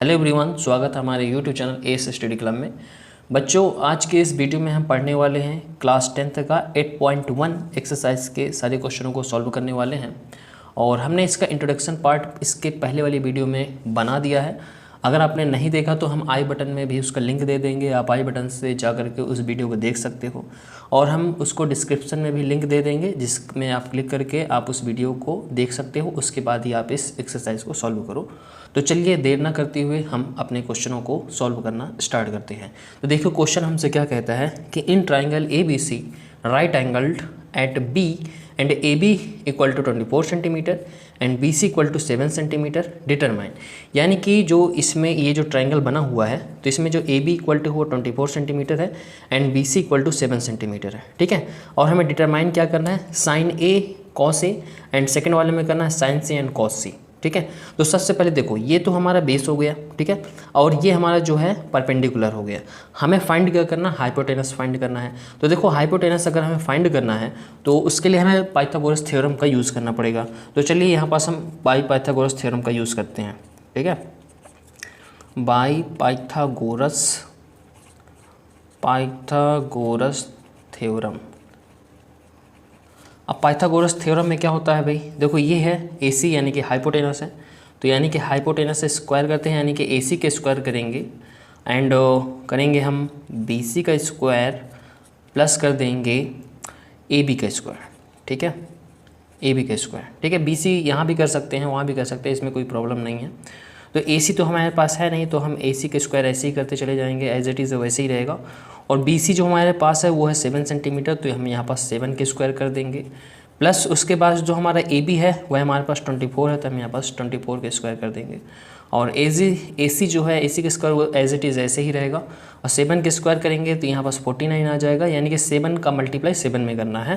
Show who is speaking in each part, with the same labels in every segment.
Speaker 1: Hello everyone, स्वागत है हमारे YouTube channel S study club में। बच्चों, आज के इस वीडियो में हम पढ़ने वाले हैं क्लास 10th का 8.1 एक्सरसाइज के सारे क्वेश्चनों को सॉल्व करने वाले हैं। और हमने इसका इंट्रोडक्शन पार्ट इसके पहले वाली वीडियो में बना दिया है। अगर आपने नहीं देखा तो हम आई बटन में भी उसका लिंक दे देंगे, आप आई बटन से जा करके उस वीडियो को देख सकते हो। और हम उसको डिस्क्रिप्शन में भी लिंक दे देंगे, जिसमें आप क्लिक करके आप उस वीडियो को देख सकते हो। उसके बाद ही आप इस एक्सरसाइज को सॉल्व करो। तो चलिए देर ना करते हुए हम अपने क्वेश्चनों को सॉल्व करना स्टार्ट करते हैं। तो देखो क्वेश्चन हमसे क्या कहता है कि in triangle A B C right angled at B and A B equal to 24 centimeter and B C equal to 7 centimeter determine. यानी कि जो इसमें ये जो ट्राइंगल बना हुआ है, तो इसमें जो ए बी इक्वल टू वो 24 सेंटीमीटर है and B C equal to 7 centimeter है, ठीक है। और हमें डिटरमाइन क्या करना है, sine A cos A, and second वाले में करना है sine C and cos C, ठीक है। तो सबसे पहले देखो, ये तो हमारा बेस हो गया, ठीक है, और ये हमारा जो है परपेंडिकुलर हो गया। हमें फाइंड क्या करना, हाइपोटेनस फाइंड करना है। तो देखो हाइपोटेनस अगर हमें फाइंड करना है तो उसके लिए हमें पाइथागोरस थ्योरम का यूज़ करना पड़ेगा। तो चलिए यहाँ पास हम बाई पाइथागोरस थ्योरम का यूज़ करते हैं, ठीक है। By Pythagoras theorem. अब पाइथागोरस थ्योरम में क्या होता है भाई, देखो ये है AC यानी कि हाइपोटेनस है, तो यानी कि हाइपोटेनस से स्क्वायर करते हैं, यानी कि AC के स्क्वायर करेंगे एंड करेंगे हम BC का स्क्वायर प्लस कर देंगे AB का स्क्वायर, ठीक है, AB का स्क्वायर, ठीक है। BC यहाँ भी कर सकते हैं, वहाँ भी कर सकते हैं, इसमें कोई प्रॉब्लम नहीं है। तो AC तो हमारे पास है नहीं, तो हम AC के स्क्वायर ऐसे ही करते चले जाएंगे, एज इट इज़ वैसे ही रहेगा। और BC जो हमारे पास है वो है 7 सेंटीमीटर, तो हम यहाँ पास 7 के स्क्वायर कर देंगे। प्लस उसके बाद जो हमारा AB है वह हमारे पास 24 है, तो हम यहाँ पास 24 के स्क्वायर कर देंगे। और AC जो है, AC के स्क्वायर वो एज इट इज़ ऐसे ही रहेगा। और 7 के स्क्वायर करेंगे तो यहाँ पास 49 आ जाएगा, यानी कि 7 का मल्टीप्लाई 7 में करना है,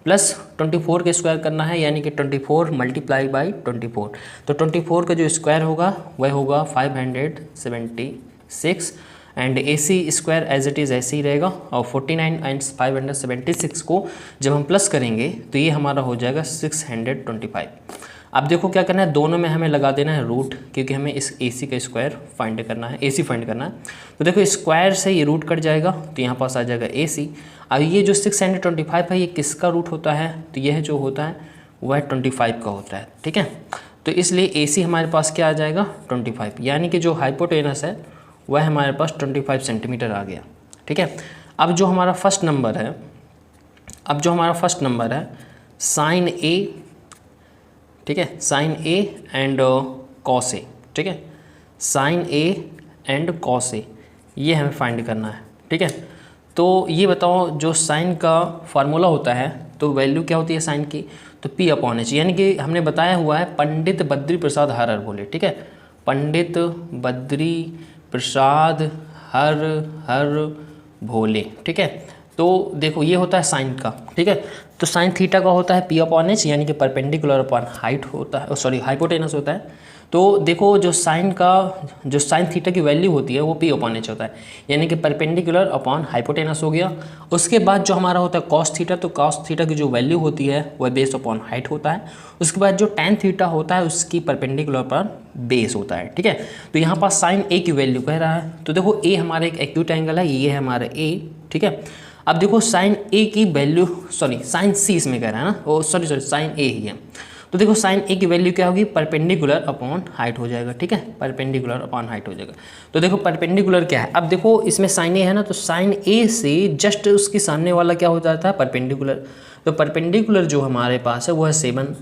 Speaker 1: प्लस 24 के स्क्वायर करना है, यानी कि 24 मल्टीप्लाई बाई 24। तो 24 का जो स्क्वायर होगा वह होगा 576 and AC square as it is ऐसे ही रहेगा। और 49 एंड 576 को जब हम प्लस करेंगे तो ये हमारा हो जाएगा 625। अब देखो क्या करना है, दोनों में हमें लगा देना है रूट, क्योंकि हमें इस AC का स्क्वायर फाइंड करना है, AC फाइंड करना है। तो देखो स्क्वायर से ये रूट कट जाएगा, तो यहाँ पास आ जाएगा AC। अब ये जो 625 है ये किसका रूट होता है, तो यह जो होता है वह 25 का होता है, ठीक है। तो इसलिए AC हमारे पास क्या आ जाएगा 25, यानी कि जो हाइपोटेनस है वह हमारे पास 25 सेंटीमीटर आ गया, ठीक है। अब जो हमारा फर्स्ट नंबर है, साइन A, ठीक है, sine A and cos A, ठीक है, sine A and cos A, ये हमें फाइंड करना है, ठीक है। तो ये बताओ, जो साइन का फार्मूला होता है तो वैल्यू क्या होती है साइन की, तो P/H, यानी कि हमने बताया हुआ है पंडित बद्री प्रसाद हर बोले, ठीक है, पंडित बद्री प्रसाद हर भोले, ठीक है। तो देखो ये होता है साइन का, ठीक है। तो साइन थीटा का होता है P/H, यानी कि परपेंडिकुलर अपॉन हाइट होता है, सॉरी हाइपोटेनस होता है। तो देखो जो साइन थीटा की वैल्यू होती है वो P/H होता है, यानी कि परपेंडिकुलर अपॉन हाइपोटेनस हो गया। उसके बाद जो हमारा होता है कॉस थीटा, तो कॉस थीटा की जो वैल्यू होती है वह बेस अपॉन हाइट होता है। उसके बाद जो टैन थीटा होता है उसकी परपेंडिकुलर अपॉन बेस होता है, ठीक है। तो यहाँ पर साइन A की वैल्यू कह रहा है, तो देखो A हमारा एक एक्यूट एंगल है, ये है हमारा A, ठीक है। अब देखो साइन A की वैल्यू, सॉरी साइन C इसमें कह रहा है ना, ओ सॉरी साइन A ही है। तो देखो साइन A की वैल्यू क्या होगी, परपेंडिकुलर अपॉन हाइट हो जाएगा, ठीक है, परपेंडिकुलर अपॉन हाइट हो जाएगा। तो देखो परपेंडिकुलर क्या है, अब देखो इसमें साइन A है ना, तो साइन A से जस्ट उसके सामने वाला क्या हो जाता है परपेंडिकुलर। तो परपेंडिकुलर जो हमारे पास है वो है 7।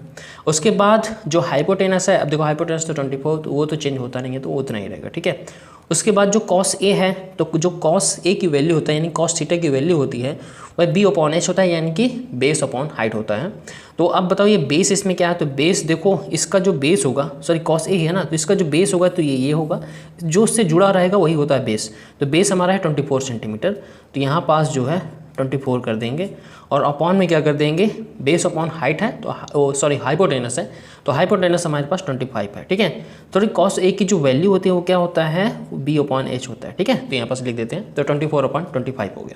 Speaker 1: उसके बाद जो हाइपोटेनस है, अब देखो हाइपोटेनस तो 24, तो वो तो चेंज होता नहीं है, तो वो उतना ही रहेगा, ठीक है। उसके बाद जो कॉस A है, तो जो कॉस A की वैल्यू होता है यानी कॉस थीटा की वैल्यू होती है वह B/H होता है, यानी कि बेस अपॉन हाइट होता है। तो अब बताओ ये बेस इसमें क्या है, तो बेस देखो इसका जो बेस होगा, सॉरी कॉस A है ना, तो इसका जो बेस होगा तो ये होगा, जो उससे जुड़ा रहेगा वही होता है बेस। तो बेस हमारा है 24 सेंटीमीटर, तो यहाँ पास जो है 24 कर देंगे। और अपॉन में क्या कर देंगे, बेस अपॉन हाइट है, तो सॉरी हाइपोटेनस है, तो हाइपोटेनस हमारे पास 25 है, ठीक है। तो कॉस A की जो वैल्यू होती है वो क्या होता है, B/H होता है, ठीक है। तो यहाँ पास लिख देते हैं, तो 24/25 हो गया।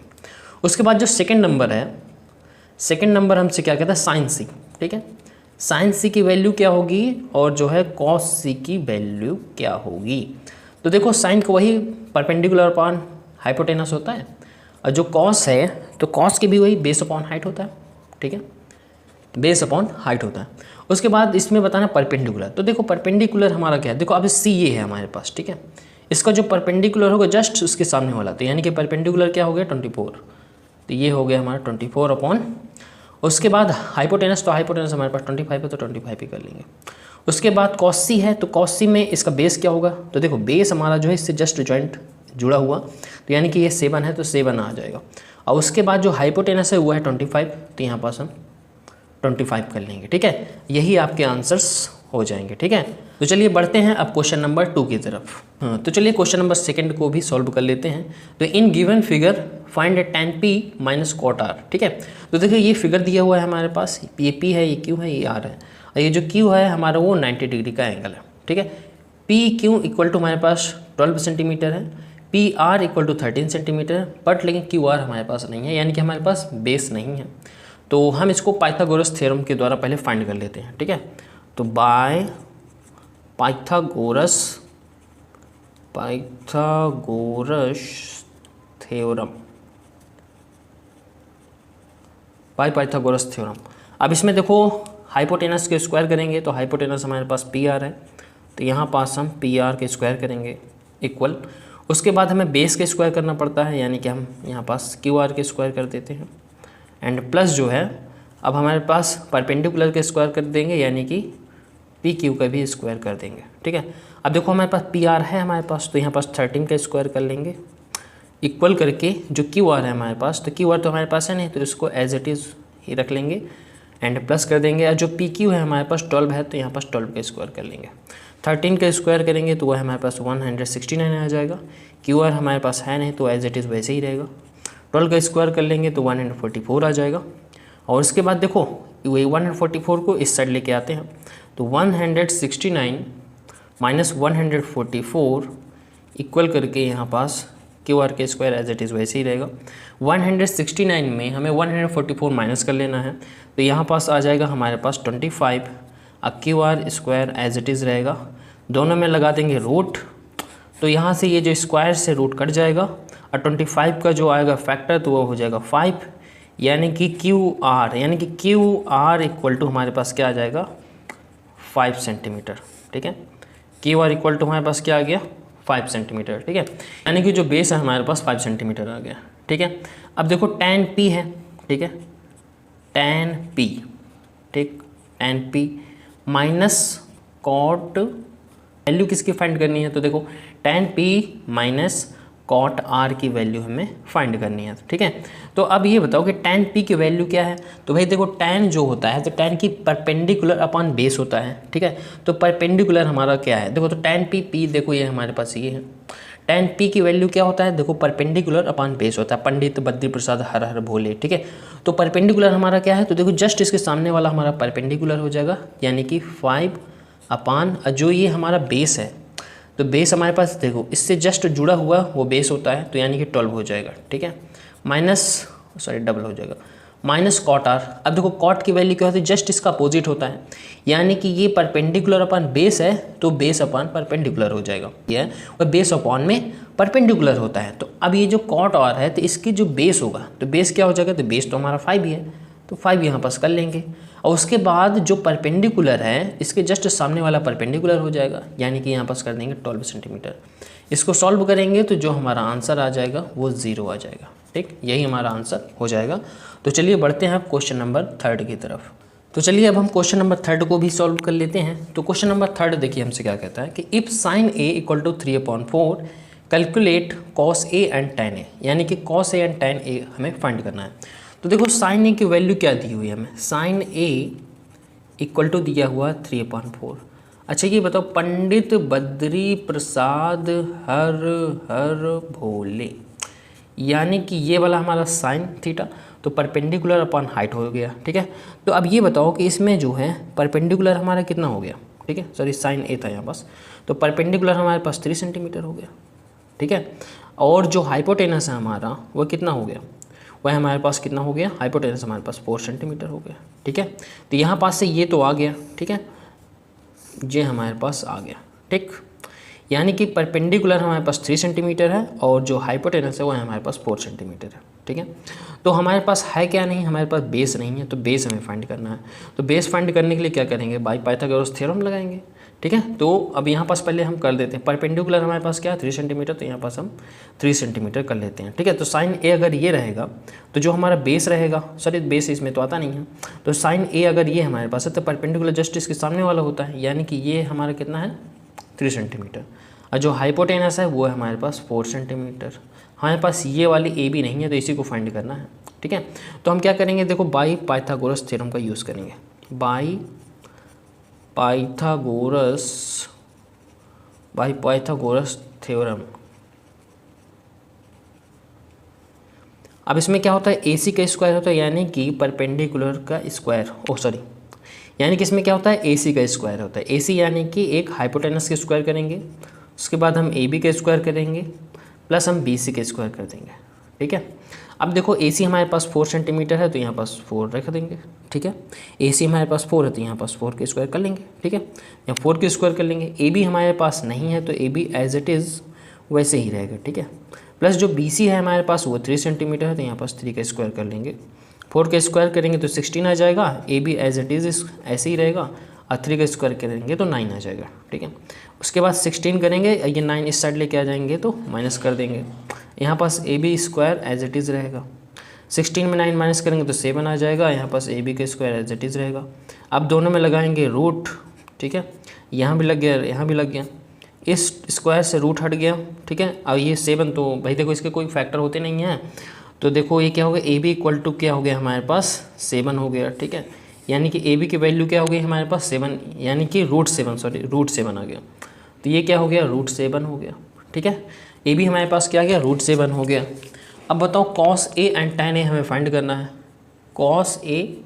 Speaker 1: उसके बाद जो सेकंड नंबर हमसे क्या कहता है, साइन C, ठीक है। साइन C की वैल्यू क्या होगी और जो है कॉस C की वैल्यू क्या होगी। तो देखो साइन का वही परपेंडिकुलर अपॉन हाइपोटेनस होता है, और जो कॉस है तो कॉस के भी वही बेस अपॉन हाइट होता है, ठीक है, बेस अपॉन हाइट होता है। उसके बाद इसमें बताना परपेंडिकुलर, तो देखो परपेंडिकुलर हमारा क्या है, देखो अब सी ये है हमारे पास, ठीक है, इसका जो परपेंडिकुलर होगा जस्ट उसके सामने वाला, तो यानी कि परपेंडिकुलर क्या हो गया 24, तो ये हो गया हमारा 24 अपॉन, उसके बाद हाइपोटेनस, तो हाइपोटेनस हमारे पास 25 है तो 25 ही कर लेंगे। उसके बाद कॉस सी है, तो कॉस सी में इसका बेस क्या होगा, तो देखो बेस हमारा जो है इससे जस्ट जॉइंट जुड़ा हुआ, तो यानी कि ये 7 है तो 7 आ जाएगा। और उसके बाद जो हाइपोटेनस है वो है 25, तो यहाँ पास हम 25 कर लेंगे, ठीक है, यही आपके आंसर्स हो जाएंगे, ठीक है। तो चलिए बढ़ते हैं अब क्वेश्चन नंबर 2 की तरफ। हाँ, तो चलिए क्वेश्चन नंबर 2 को भी सॉल्व कर लेते हैं। तो in given figure find tan p minus cot r, ठीक है। तो देखिए ये फिगर दिया हुआ है हमारे पास, ये p है, ये q है, ये r है, और ये जो q है हमारा वो 90 डिग्री का एंगल है, ठीक है। पी क्यू इक्वल टू हमारे पास 12 सेंटीमीटर है, P R equal to 13 centimeter, but लेकिन क्यू आर हमारे पास नहीं है, यानी कि हमारे पास बेस नहीं है। तो हम इसको पाइथागोरस थ्योरम के द्वारा पहले फाइंड कर लेते हैं, ठीक है। तो by Pythagoras theorem, by Pythagoras theorem. अब इसमें देखो हाइपोटेनस के स्क्वायर करेंगे तो हाइपोटेनस हमारे पास पी आर है, तो यहाँ पास हम पी आर के स्क्वायर करेंगे इक्वल, उसके बाद हमें बेस के स्क्वायर करना पड़ता है, यानी कि हम यहाँ पास क्यू आर के स्क्वायर कर देते हैं, एंड प्लस जो है अब हमारे पास परपेंडिकुलर के स्क्वायर कर देंगे, यानी कि पी क्यू का भी स्क्वायर कर देंगे, ठीक है। अब देखो हमारे पास पी आर है हमारे पास, तो यहाँ पास 13 का स्क्वायर कर लेंगे इक्वल करके जो क्यू आर है हमारे पास, तो क्यू आर तो हमारे पास है नहीं, तो इसको एज इट इज़ ही रख लेंगे एंड प्लस कर देंगे। और जो पी क्यू है हमारे पास 12 है, तो यहाँ पास 12 का स्क्वायर कर लेंगे, 13 का स्क्वायर करेंगे तो वह हमारे पास 169 आ जाएगा। क्यू आर हमारे पास है नहीं तो एज इट इज़ वैसे ही रहेगा, 12 का स्क्वायर कर लेंगे तो 144 आ जाएगा। और उसके बाद देखो वही 144 को इस साइड लेके आते हैं, तो 169 माइनस 144 इक्वल करके यहाँ पास क्यू आर के स्क्वायर एज इट इज़ वैसे ही रहेगा। 169 में हमें 144 माइनस कर लेना है, तो यहाँ पास आ जाएगा हमारे पास 25, अब Q R square as it is रहेगा, दोनों में लगा देंगे रूट, तो यहाँ से ये जो स्क्वायर से रूट कट जाएगा, और 25 का जो आएगा फैक्टर तो वो हो जाएगा 5, यानी कि क्यू आर इक्वल टू हमारे पास क्या आ जाएगा 5 सेंटीमीटर, ठीक है। क्यू आर इक्वल टू हमारे पास क्या आ गया 5 सेंटीमीटर, ठीक है, यानी कि जो बेस है हमारे पास 5 सेंटीमीटर आ गया, ठीक है। अब देखो tan p है, ठीक है, tan p, ठीक, tan p minus cot, value किसकी फाइंड करनी है, तो देखो tan p minus cot r की वैल्यू हमें फाइंड करनी है, ठीक है। तो अब ये बताओ कि tan p की वैल्यू क्या है, तो भाई देखो tan जो होता है तो tan की परपेंडिकुलर अपॉन बेस होता है, ठीक है। तो परपेंडिकुलर हमारा क्या है, देखो तो tan p देखो ये हमारे पास ये है, tan p की वैल्यू क्या होता है, देखो परपेंडिकुलर अपॉन बेस होता है, पंडित बद्री प्रसाद हर हर भोले, ठीक है। तो परपेंडिकुलर हमारा क्या है, तो देखो जस्ट इसके सामने वाला हमारा परपेंडिकुलर हो जाएगा, यानी कि 5 अपॉन जो ये हमारा बेस है, तो बेस हमारे पास देखो इससे जस्ट जुड़ा हुआ वो बेस होता है, तो यानी कि 12 हो जाएगा, ठीक है, डबल हो जाएगा माइनस कॉट आर। अब देखो कॉट की वैल्यू क्या होती है, जस्ट इसका अपोजिट होता है, यानी कि ये परपेंडिकुलर अपॉन बेस है तो बेस अपॉन परपेंडिकुलर हो जाएगा, ये और बेस अपॉन में परपेंडिकुलर होता है। तो अब ये जो कॉट आर है तो इसकी जो बेस होगा तो बेस क्या हो जाएगा, तो बेस तो हमारा 5 ही है, तो 5 यहाँ पास कर लेंगे, और उसके बाद जो परपेंडिकुलर है इसके जस्ट सामने वाला परपेंडिकुलर हो जाएगा, यानी कि यहाँ पास कर देंगे 12 सेंटीमीटर। इसको सॉल्व करेंगे तो जो हमारा आंसर आ जाएगा वो 0 आ जाएगा, ठीक, यही हमारा आंसर हो जाएगा। तो चलिए बढ़ते हैं अब क्वेश्चन नंबर 3 की तरफ। तो चलिए अब हम क्वेश्चन नंबर 3 को भी सॉल्व कर लेते हैं। तो क्वेश्चन नंबर 3 देखिए हमसे क्या कहता है कि if sine a equal to 3/4 calculate cos a and tan a, यानी कि cos a and tan a हमें फाइंड करना है। तो देखो साइन a की वैल्यू क्या दी हुई है हमें, साइन a इक्वल टू दिया हुआ 3/4। अच्छा ये बताओ पंडित बद्री प्रसाद हर हर भोले, यानी कि ये वाला हमारा साइन थीटा, तो परपेंडिकुलर अपॉन हाइट हो गया, ठीक है। तो अब ये बताओ कि इसमें जो है परपेंडिकुलर हमारा कितना हो गया, ठीक है, सॉरी साइन ए था यहाँ पास, तो परपेंडिकुलर हमारे पास 3 सेंटीमीटर हो गया, ठीक है। और जो हाइपोटेनस है हमारा वो कितना हो गया, वह हमारे पास कितना हो गया, हाइपोटेनस हमारे पास 4 सेंटीमीटर हो गया, ठीक है। तो यहाँ पास से ये तो आ गया, ठीक है, ये हमारे पास आ गया, ठीक। यानी कि परपेंडिकुलर हमारे पास 3 सेंटीमीटर है और जो हाइपोटेनस है वो है हमारे पास 4 सेंटीमीटर है। ठीक है, तो हमारे पास है क्या नहीं, हमारे पास बेस नहीं है, तो बेस हमें फाइंड करना है। तो बेस फाइंड करने के लिए क्या करेंगे, बाई पाइथागोरस थ्योरम लगाएंगे। ठीक है, तो अब यहाँ पास पहले हम कर देते हैं, परपेंडिकुलर हमारे पास क्या है 3 सेंटीमीटर, तो यहाँ पास हम 3 सेंटीमीटर कर लेते हैं। ठीक है, तो साइन ए अगर ये रहेगा तो जो हमारा बेस रहेगा, सॉरी बेस इसमें तो आता नहीं है, तो साइन ए अगर ये हमारे पास है तो परपेंडिकुलर जस्ट इसके सामने वाला होता है, यानी कि ये हमारा कितना है 3 सेंटीमीटर। और जो हाइपोटेनस है वो है हमारे पास 4 सेंटीमीटर। हमारे पास ये वाली ए भी नहीं है, तो इसी को फाइंड करना है। ठीक है, तो हम क्या करेंगे, देखो बाई पाइथागोरस थ्योरम का यूज़ करेंगे, बाई पाइथागोरस थ्योरम। अब इसमें क्या होता है, ए सी का स्क्वायर होता है, यानी कि परपेंडिकुलर का स्क्वायर, यानी कि इसमें क्या होता है, ए सी का स्क्वायर होता है। ए सी यानी कि एक हाइपोटेनस के स्क्वायर करेंगे, उसके बाद हम ए बी का स्क्वायर करेंगे, प्लस हम बी सी का स्क्वायर कर देंगे। ठीक है, अब देखो ए सी हमारे पास 4 सेंटीमीटर है, तो यहाँ पास 4 रख देंगे। ठीक है, ए सी हमारे पास 4 है, तो यहाँ पास 4 के स्क्वायर कर लेंगे। ठीक है, यहाँ 4 के स्क्वायर कर लेंगे। ए बी हमारे पास नहीं है, तो A B as it is वैसे ही रहेगा। ठीक है, प्लस जो बी सी है हमारे पास वो 3 सेंटीमीटर है, तो यहाँ पास 3 का स्क्वायर कर लेंगे। 4 का स्क्वायर करेंगे तो 16 आ जाएगा, A B as it is ऐसे ही रहेगा, और 3 का स्क्वायर करेंगे तो 9 आ जाएगा। ठीक है, उसके बाद 16 करेंगे, ये 9 इस साइड लेके आ जाएंगे तो माइनस कर देंगे, यहाँ पास A B square as it is रहेगा। 16 में 9 माइनस करेंगे तो 7 आ जाएगा, यहाँ पास ए बी का स्क्वायर एज इट इज़ रहेगा। अब दोनों में लगाएंगे रूट। ठीक है, यहाँ भी लग गया, यहाँ भी लग गया, इस स्क्वायर से रूट हट गया। ठीक है, अब ये 7, तो भाई देखो इसके कोई फैक्टर होते नहीं हैं, तो देखो ये क्या हो गया, ए बी इक्वल टू क्या हो गया हमारे पास 7 हो गया। ठीक है, यानी कि ए बी की वैल्यू क्या हो गई हमारे पास 7, यानी कि रूट 7 आ गया, तो ये क्या हो गया √7 हो गया। ठीक है, ए बी हमारे पास क्या गया √7 हो गया। अब बताओ cos A and tan A हमें फाइंड करना है, cos A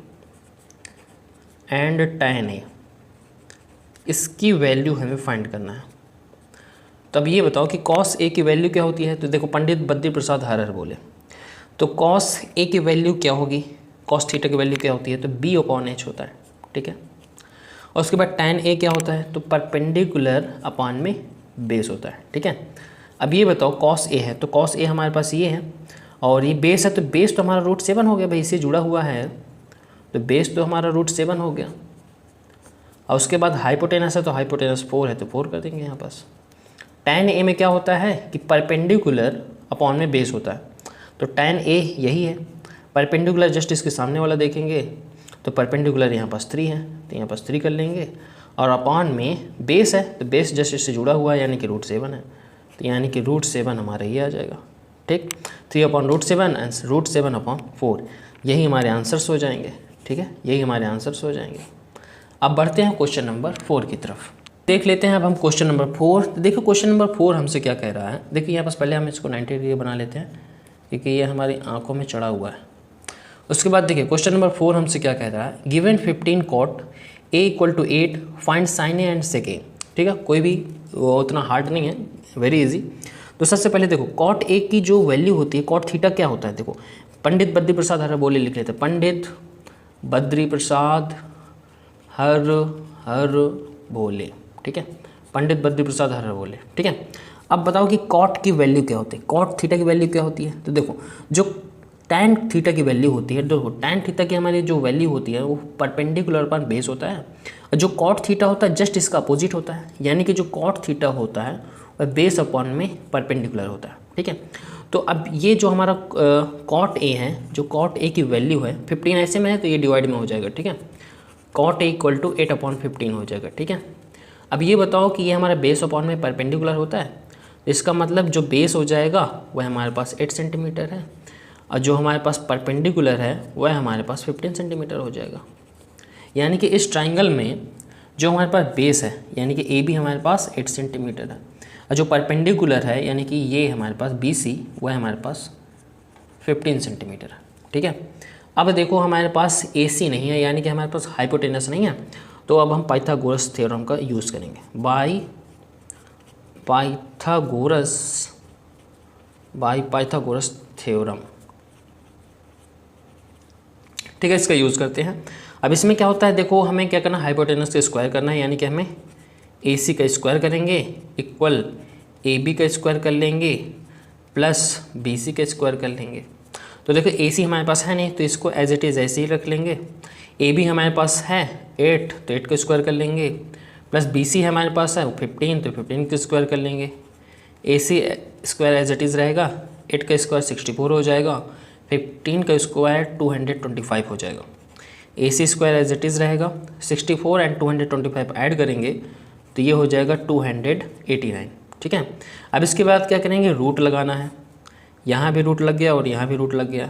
Speaker 1: and tan A, इसकी वैल्यू हमें फाइंड करना है। तो अब ये बताओ कि कॉस ए की वैल्यू क्या होती है, तो देखो पंडित बद्री प्रसाद हरर बोले, तो कॉस ए की वैल्यू क्या होगी, कॉस थीटा की वैल्यू क्या होती है, तो b/h होता है। ठीक है, और उसके बाद टैन ए क्या होता है, तो परपेंडिकुलर अपॉन में बेस होता है। ठीक है, अब ये बताओ कॉस ए है, तो कॉस ए हमारे पास ये है, और ये बेस है, तो बेस तो हमारा √7 हो गया भाई, इससे जुड़ा हुआ है, तो बेस तो हमारा √7 हो गया। और उसके बाद हाइपोटेनस है, तो हाइपोटेनस 4 है, तो 4 कर देंगे यहाँ पास। टैन ए में क्या होता है कि परपेंडिकुलर अपॉन में बेस होता है, तो टैन ए यही है, परपेंडिकुलर जस्ट इसके सामने वाला देखेंगे, तो परपेंडिकुलर यहाँ पास 3 है, तो यहाँ पास 3 कर लेंगे, और अपॉन में बेस है, तो बेस जस्ट इससे जुड़ा हुआ है, यानी कि √7 है, तो यानी कि √7 हमारा ये आ जाएगा। ठीक, 3/√7 एंड √7/4, यही हमारे आंसर्स हो जाएंगे। ठीक है, यही हमारे आंसर्स हो जाएंगे। अब बढ़ते हैं क्वेश्चन नंबर 4 की तरफ, देख लेते हैं अब हम क्वेश्चन नंबर 4। तो देखो क्वेश्चन नंबर 4 हमसे क्या कह रहा है, देखिए यहाँ पास पहले हम इसको 90 डिग्री बना लेते हैं, क्योंकि ये हमारी आंखों में चढ़ा हुआ है। उसके बाद देखिए क्वेश्चन नंबर 4 हमसे क्या कह रहा है, given 15 cot a = 8 find sine A and sec A. ठीक है, कोई भी वो उतना हार्ड नहीं है, वेरी इजी। तो सबसे पहले देखो कॉट ए की जो वैल्यू होती है, कॉट थीटा क्या होता है, देखो पंडित बद्री प्रसाद हर बोले लिख लेते हैं, पंडित बद्री प्रसाद हर बोले। ठीक है, पंडित बद्री प्रसाद हर बोले। ठीक है, अब बताओ कि कॉट की वैल्यू क्या होती है, कॉट थीटा की वैल्यू क्या होती है, तो देखो जो टैन थीटा की वैल्यू होती है, देखो टैन थीटा की हमारी जो वैल्यू होती है वो परपेंडिकुलर पर बेस होता है, और जो कॉट थीटा होता है जस्ट इसका अपोजिट होता है, यानी कि जो कॉट थीटा होता है वह बेस अपॉन में परपेंडिकुलर होता है। ठीक है, तो अब ये जो हमारा कॉट ए है, जो कॉट ए की वैल्यू है 15 ऐसे में है, तो ये डिवाइड में हो जाएगा। ठीक है, कॉट ए = 8/15 हो जाएगा। ठीक है, अब ये बताओ कि ये हमारा बेस अपॉन में परपेंडिकुलर होता है, इसका मतलब जो बेस हो जाएगा वह हमारे पास 8 सेंटीमीटर है, और जो हमारे पास परपेंडिकुलर है वह हमारे पास 15 सेंटीमीटर हो जाएगा। यानी कि इस ट्राइंगल में जो हमारे पास बेस है, यानी कि ए बी हमारे पास 8 सेंटीमीटर है, और जो परपेंडिकुलर है यानी कि ये हमारे पास बी सी वह हमारे पास 15 सेंटीमीटर है। ठीक है, अब देखो हमारे पास ए सी नहीं है, यानी कि हमारे पास हाइपोटेनस नहीं है, तो अब हम पाइथागोरस थ्योरम का यूज़ करेंगे, बाई पाइथागोरस थ्योरम। ठीक है, इसका यूज़ करते हैं। अब इसमें क्या होता है, देखो हमें क्या करना है, हाइपोटेनस का स्क्वायर करना है, यानी कि हमें ए सी का स्क्वायर करेंगे इक्वल ए बी का स्क्वायर कर लेंगे प्लस बी सी का स्क्वायर कर लेंगे। तो देखो ए सी हमारे पास है नहीं तो इसको एज इट इज़ ऐसे ही रख लेंगे। ए बी हमारे पास है 8 तो 8 का स्क्वायर कर लेंगे प्लस बी सी हमारे पास है 15 तो 15 का स्क्वायर कर लेंगे। ए सी स्क्वायर एज इट इज़ रहेगा, 8 का स्क्वायर 64 हो जाएगा, 15 का स्क्वायर 225 हो जाएगा। ए सी स्क्वायर एज इट इज़ रहेगा, 64 एंड 225 ऐड करेंगे तो ये हो जाएगा 289। ठीक है, अब इसके बाद क्या करेंगे, रूट लगाना है। यहाँ भी रूट लग गया और यहाँ भी रूट लग गया,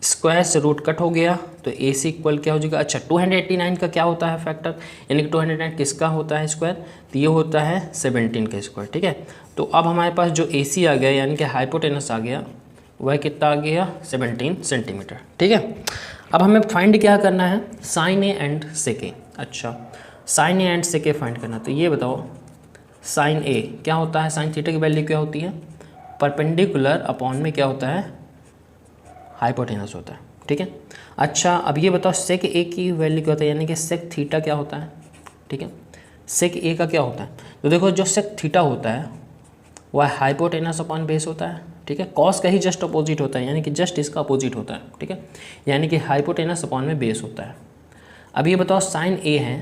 Speaker 1: स्क्वायर से रूट कट हो गया तो ए सी इक्वल क्या हो जाएगा। अच्छा 289 का क्या होता है फैक्टर, यानी कि 289 किसका होता है स्क्वायर, तो ये होता है 17 का स्क्वायर। ठीक है, तो अब हमारे पास जो ए सी आ गया यानी कि हाइपोटेनस आ गया वह कितना आ गया 17 सेंटीमीटर। ठीक है, अब हमें फाइंड क्या करना है, sine A and sec A. अच्छा sine A and sec A find करना, तो ये बताओ साइन ए क्या होता है, साइन थीटा की वैल्यू क्या होती है, परपेंडिकुलर अपॉन में क्या होता है, हाइपोटेनस होता है। ठीक है, अच्छा अब ये बताओ सेक ए की वैल्यू क्या होता है, यानी कि सेक थीटा क्या होता है। ठीक है, सेक ए का क्या होता है, तो देखो जो सेक थीटा होता है वह हाइपोटेनस अपॉन बेस होता है। ठीक है, कॉस का ही जस्ट अपोजिट होता है, यानी कि जस्ट इसका अपोजिट होता है। ठीक है, यानी कि हाइपोटेनस अपॉन में बेस होता है। अब ये बताओ साइन ए है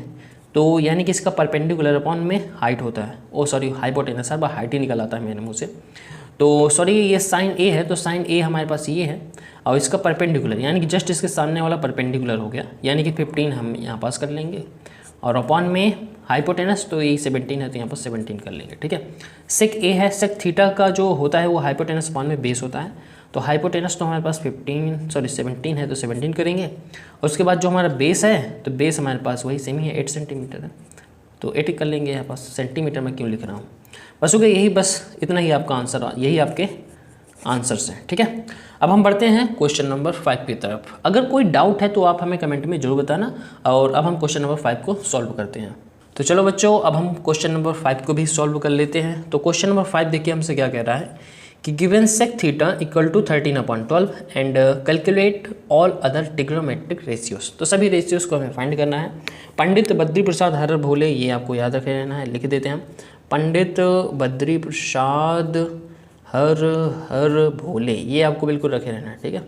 Speaker 1: तो यानी कि इसका परपेंडिकुलर अपॉन में हाइट होता है, ओ सॉरी हाइपोटेनस, हर बार हाइट ही निकल आता है मेरे मुँह से, तो सॉरी ये साइन ए है तो साइन ए हमारे पास ये है और इसका परपेंडिकुलर यानी कि जस्ट इसके सामने वाला परपेंडिकुलर हो गया, यानी कि 15 हम यहाँ पास कर लेंगे और अपॉन में हाइपोटेनस तो ये 17 है तो यहाँ पर 17 कर लेंगे। ठीक है, सेक ए है, सेक थीटा का जो होता है वो हाइपोटेनस अपॉन में बेस होता है, तो हाइपोटेनस तो हमारे पास 17 है तो 17 करेंगे और उसके बाद जो हमारा बेस है तो बेस हमारे पास वही सेम ही है 8 सेंटीमीटर है तो 8 कर लेंगे। यहाँ पास सेंटीमीटर में क्यों लिख रहा हूँ, बस हो गया, यही बस इतना ही आपका आंसर, यही आपके आंसर्स हैं। ठीक है, अब हम बढ़ते हैं क्वेश्चन नंबर 5 की तरफ। अगर कोई डाउट है तो आप हमें कमेंट में जरूर बताना और अब हम क्वेश्चन नंबर 5 को सॉल्व करते हैं। तो चलो बच्चों अब हम क्वेश्चन नंबर 5 को भी सॉल्व कर लेते हैं। तो क्वेश्चन नंबर 5 देखिए हमसे क्या कह रहा है कि given sec theta equal to 13/12 and calculate all other trigonometric ratios. तो सभी रेशियोज को हमें फाइंड करना है। पंडित बद्री प्रसाद हर भोले, ये आपको याद रखे रहना है, लिख देते हैं पंडित बद्री प्रसाद हर भोले, ये आपको बिल्कुल रखे रहना है। ठीक है,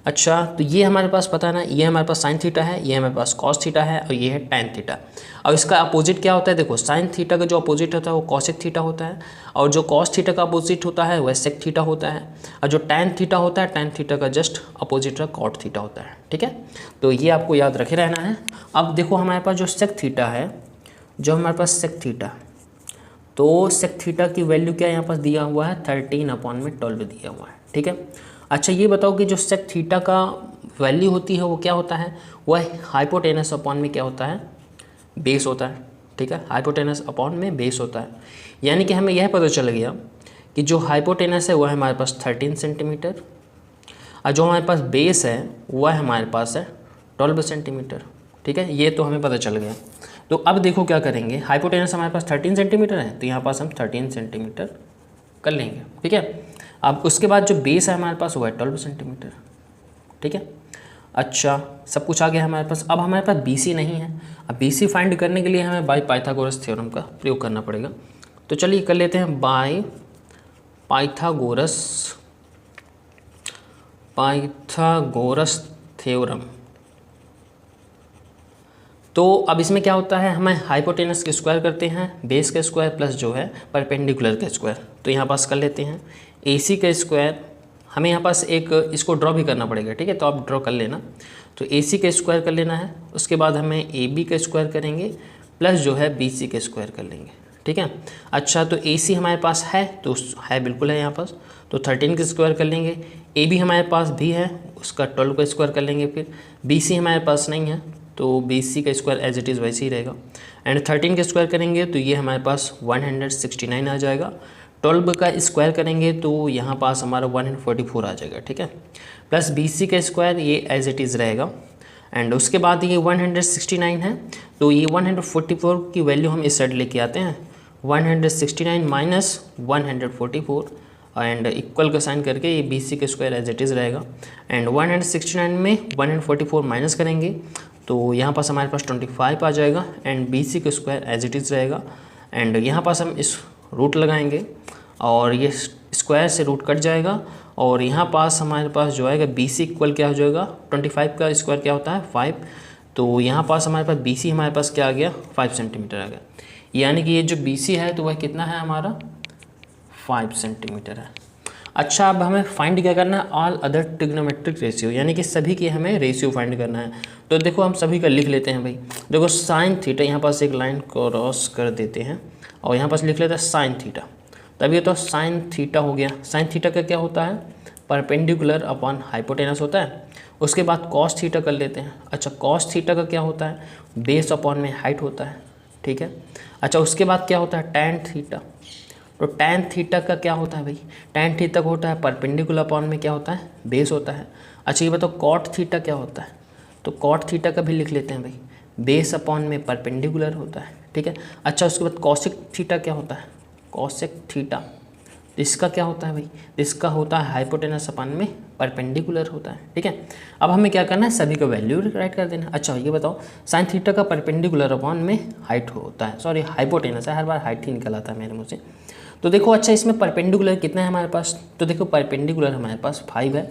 Speaker 1: अच्छा तो ये हमारे पास पता है ना, ये हमारे पास साइन थीटा है, ये हमारे पास कॉस थीटा है और ये है टैन थीटा। और इसका अपोजिट क्या होता है, देखो साइन थीटा का जो अपोजिट होता है वो कॉसेक थीटा होता है और जो कॉस थीटा का अपोजिट होता है वह सेक थीटा होता है और जो टैन थीटा होता है टैन थीटा का जस्ट अपोजिट का कॉट थीटा होता है। ठीक है, तो ये आपको याद रखे रहना है। अब देखो हमारे पास जो सेक थीटा है, जो हमारे पास सेक थीटा, तो सेक थीटा की वैल्यू क्या यहाँ पास दिया हुआ है 13/12 दिया हुआ है। ठीक है, अच्छा ये बताओ कि जो सेक थीटा का वैल्यू होती है वो क्या होता है, वह हाइपोटेनस अपॉन में क्या होता है, बेस होता है। ठीक है, हाइपोटेनस अपॉन में बेस होता है, यानी कि हमें यह पता चल गया कि जो हाइपोटेनस है वह हमारे पास 13 सेंटीमीटर और जो हमारे पास बेस है वह हमारे पास है 12 सेंटीमीटर। ठीक है, ये तो हमें पता चल गया। तो अब देखो क्या करेंगे, हाइपोटेनस हमारे पास 13 सेंटीमीटर है तो यहाँ पास हम 13 सेंटीमीटर कर लेंगे। ठीक है, अब उसके बाद जो बेस है हमारे पास वो है 12 सेंटीमीटर। ठीक है, अच्छा सब कुछ आ गया हमारे पास। अब हमारे पास BC नहीं है, अब BC फाइंड करने के लिए हमें बाय पाइथागोरस थ्योरम का प्रयोग करना पड़ेगा। तो चलिए कर लेते हैं बाय पाइथागोरस थ्योरम। तो अब इसमें क्या होता है, हमें हाइपोटेनस के स्क्वायर करते हैं, बेस का स्क्वायर प्लस जो है परपेंडिकुलर का स्क्वायर। तो यहाँ पास कर लेते हैं AC का स्क्वायर, हमें यहाँ पास एक इसको ड्रॉ भी करना पड़ेगा। ठीक है, तो आप ड्रॉ कर लेना, तो AC का स्क्वायर कर लेना है, उसके बाद हमें AB का स्क्वायर करेंगे प्लस जो है BC का स्क्वायर कर लेंगे। ठीक है, अच्छा तो AC हमारे पास है तो है बिल्कुल है यहाँ पास, तो 13 का स्क्वायर कर लेंगे। AB हमारे पास भी है, उसका 12 का स्क्वायर कर लेंगे। फिर BC हमारे पास नहीं है तो BC का स्क्वायर एज इट इज़ वैसे ही रहेगा एंड 13 का स्क्वायर करेंगे तो ये हमारे पास 169 आ जाएगा। 12 का स्क्वायर करेंगे तो यहाँ पास हमारा 144 आ जाएगा। ठीक है, प्लस BC का स्क्वायर ये एज इट इज़ रहेगा एंड उसके बाद ये 169 है तो ये 144 की वैल्यू हम इस साइड लेके आते हैं, 169 माइनस 144 एंड इक्वल का साइन करके ये BC का स्क्वायर एज इट इज़ रहेगा एंड 169 में 144 माइनस करेंगे तो यहाँ पास हमारे पास 25 आ जाएगा एंड BC का स्क्वायर एज इट इज़ रहेगा एंड यहाँ पास हम इस रूट लगाएंगे और ये स्क्वायर से रूट कट जाएगा और यहाँ पास हमारे पास जो आएगा BC इक्वल क्या हो जाएगा 25 का स्क्वायर क्या होता है 5। तो यहाँ पास हमारे पास BC हमारे पास क्या आ गया 5 सेंटीमीटर आ गया, यानी कि ये जो BC है तो वह कितना है हमारा 5 सेंटीमीटर है। अच्छा, अब हमें फाइंड क्या करना है ऑल अदर ट्रिग्नोमेट्रिक रेशियो, यानी कि सभी की हमें रेशियो फाइंड करना है। तो देखो हम सभी का लिख लेते हैं भाई। देखो साइन थीटा, यहाँ पास एक लाइन क्रॉस कर देते हैं और यहाँ पास लिख लेते हैं साइन थीटा। तब ये तो साइन थीटा हो गया। साइन थीटा का क्या होता है परपेंडिकुलर अपॉन हाइपोटेनस होता है। उसके बाद कॉस थीटा कर लेते हैं। अच्छा, कॉस थीटा का क्या होता है बेस अपॉन में हाइट होता है, ठीक है। अच्छा, उसके बाद क्या होता है टैन थीटा। तो टैन थीटा का क्या होता है भाई, टैन थीटा का होता है परपेंडिकुलर अपॉन में क्या होता है बेस होता है। अच्छा, ये बताओ कॉट थीटा क्या होता है, तो कॉट थीटा का भी लिख लेते हैं भाई, बेस अपॉन में परपेंडिकुलर होता है, ठीक है। अच्छा, उसके बाद कॉसिक थीटा क्या होता है, कॉसिक थीटा इसका क्या होता है भाई, इसका होता है हाइपोटेनस अपॉन में परपेंडिकुलर होता है, ठीक है। अब हमें क्या करना है सभी का वैल्यू राइट कर देना। अच्छा, ये बताओ साइन थीटा का परपेंडिकुलर अपॉन में हाइट होता है, सॉरी हाइपोटेनस है, हर बार हाइट ही निकल आता है मेरे मुँह से। तो देखो अच्छा, इसमें परपेंडिकुलर कितना है हमारे पास, तो देखो परपेंडिकुलर हमारे पास 5 है,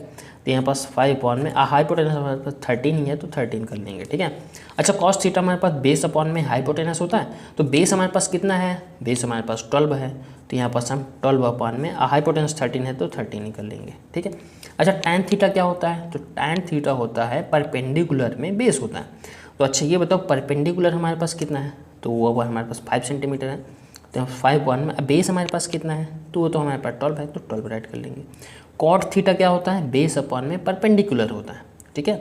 Speaker 1: तो यहाँ पास 5 अपॉन में हाइपोटेनस हमारे पास 13 ही है तो 13 कर लेंगे, ठीक है। अच्छा, कॉस थीटा हमारे पास बेस अपॉन में हाइपोटेनस होता है, तो बेस हमारे पास कितना है, बेस हमारे पास 12 है, तो यहाँ पास हम 12 अपॉन में हाइपोटेनस 13 है तो 13 ही कर लेंगे, ठीक है। अच्छा, टैन थीटा क्या होता है, तो टैन थीटा होता है परपेंडिकुलर में बेस होता है। तो अच्छा, ये बताओ परपेंडिकुलर हमारे पास कितना है, तो वो हमारे पास 5 सेंटीमीटर है, तो 5 1 में बेस हमारे पास कितना है, तो वो तो हमारे पास 12 है तो 12 राइट कर लेंगे। कॉट थीटा क्या होता है बेस अपॉन में परपेंडिकुलर होता है, ठीक है।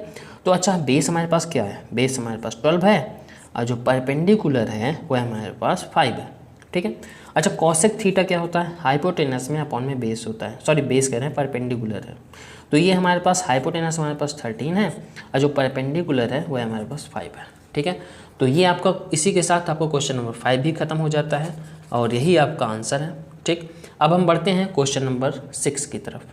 Speaker 1: तो अच्छा, बेस हमारे पास क्या है, बेस हमारे पास 12 है और जो परपेंडिकुलर है वह हमारे पास 5 है, ठीक है। अच्छा, कॉसेक थीटा क्या होता है हाइपोटेनस में अपॉन में बेस होता है, सॉरी बेस कह रहे हैं परपेंडिकुलर है, तो ये हमारे पास हाइपोटेनस हमारे पास 13 है और जो परपेंडिकुलर है वह हमारे पास 5 है, ठीक है। तो ये आपका इसी के साथ आपको क्वेश्चन नंबर 5 भी खत्म हो जाता है और यही आपका आंसर है, ठीक। अब हम बढ़ते हैं क्वेश्चन नंबर 6 की तरफ।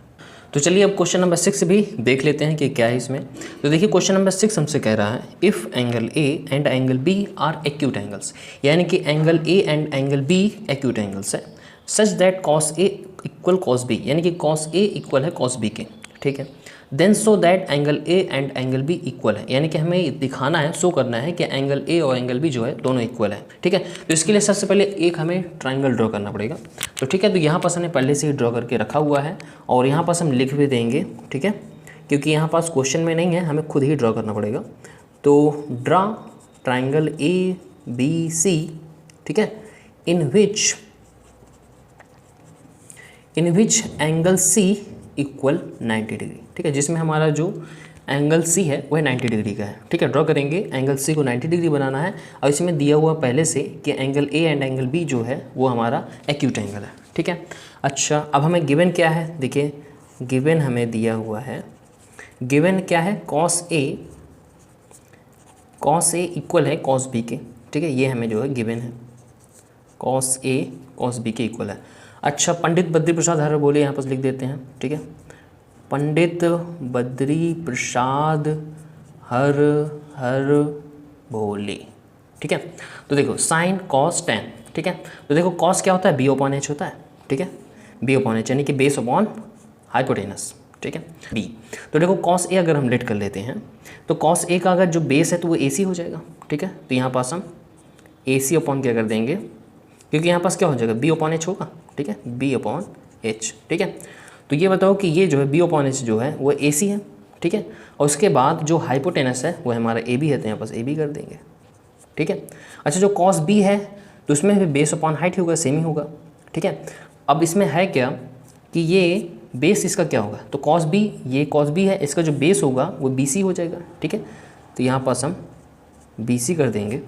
Speaker 1: तो चलिए अब क्वेश्चन नंबर 6 भी देख लेते हैं कि क्या है इसमें। तो देखिए क्वेश्चन नंबर 6 हमसे कह रहा है if angle A and angle B are acute angles, यानी कि angle A and angle B acute angles है, such that cos A equal cos B, यानी कि कॉस ए इक्वल है कॉस बी के, ठीक है। Then so that angle A and angle B equal है, यानी कि हमें दिखाना है, शो करना है कि एंगल ए और एंगल बी जो है दोनों इक्वल है, ठीक है। तो इसके लिए सबसे पहले एक हमें ट्रायंगल ड्रॉ करना पड़ेगा, तो ठीक है। तो यहाँ पास हमने पहले से ही ड्रॉ करके रखा हुआ है और यहाँ पास हम लिख भी देंगे, ठीक है, क्योंकि यहाँ पास क्वेश्चन में नहीं है, हमें खुद ही ड्रॉ करना पड़ेगा। तो draw triangle A B C, ठीक है, in which angle C equal 90 degree, ठीक है, जिसमें हमारा जो एंगल सी है वह 90 डिग्री का है, ठीक है। ड्रॉ करेंगे, एंगल सी को 90 डिग्री बनाना है और इसमें दिया हुआ पहले से कि angle A and angle B जो है वो हमारा एक्यूट एंगल है, ठीक है। अच्छा, अब हमें गिवन क्या है, देखिए गिवन हमें दिया हुआ है, गिवन क्या है कॉस ए इक्वल है कॉस बी के, ठीक है, ये हमें जो है गिवन है, कॉस ए कॉस बी के इक्वल है। अच्छा, पंडित बद्री प्रसाद हर बोले यहाँ पर लिख देते हैं, ठीक है, पंडित बद्री प्रसाद हर भोले, ठीक है। तो देखो साइन कॉस टेन, ठीक है। तो देखो कॉस क्या होता है बी अपॉन एच होता है, ठीक है, बी अपॉन एच यानी कि बेस अपॉन हाइपोटेनस, ठीक है, बी। तो देखो कॉस ए अगर हम लेट कर लेते हैं तो कॉस ए का अगर जो बेस है तो वो ए सी हो जाएगा, ठीक है। तो यहाँ पास हम ए सी अपॉन क्या कर देंगे, क्योंकि यहाँ पास क्या हो जाएगा बी अपॉन एच होगा, ठीक है, बी अपॉन एच, ठीक है। तो ये बताओ कि ये जो है बी अपॉन एच जो है वो ए सी है, ठीक है, और उसके बाद जो हाइपोटेनस है वो हमारा ए बी है, तो यहाँ पास ए बी कर देंगे, ठीक है। अच्छा, जो कॉस बी है तो उसमें भी बेस अपॉन हाइट होगा, सेम ही होगा, ठीक है। अब इसमें है क्या कि ये बेस इसका क्या होगा, तो कॉस बी, ये कॉस बी है, इसका जो बेस होगा वो बी सी हो जाएगा, ठीक है। तो यहाँ पास हम बी सी कर देंगे,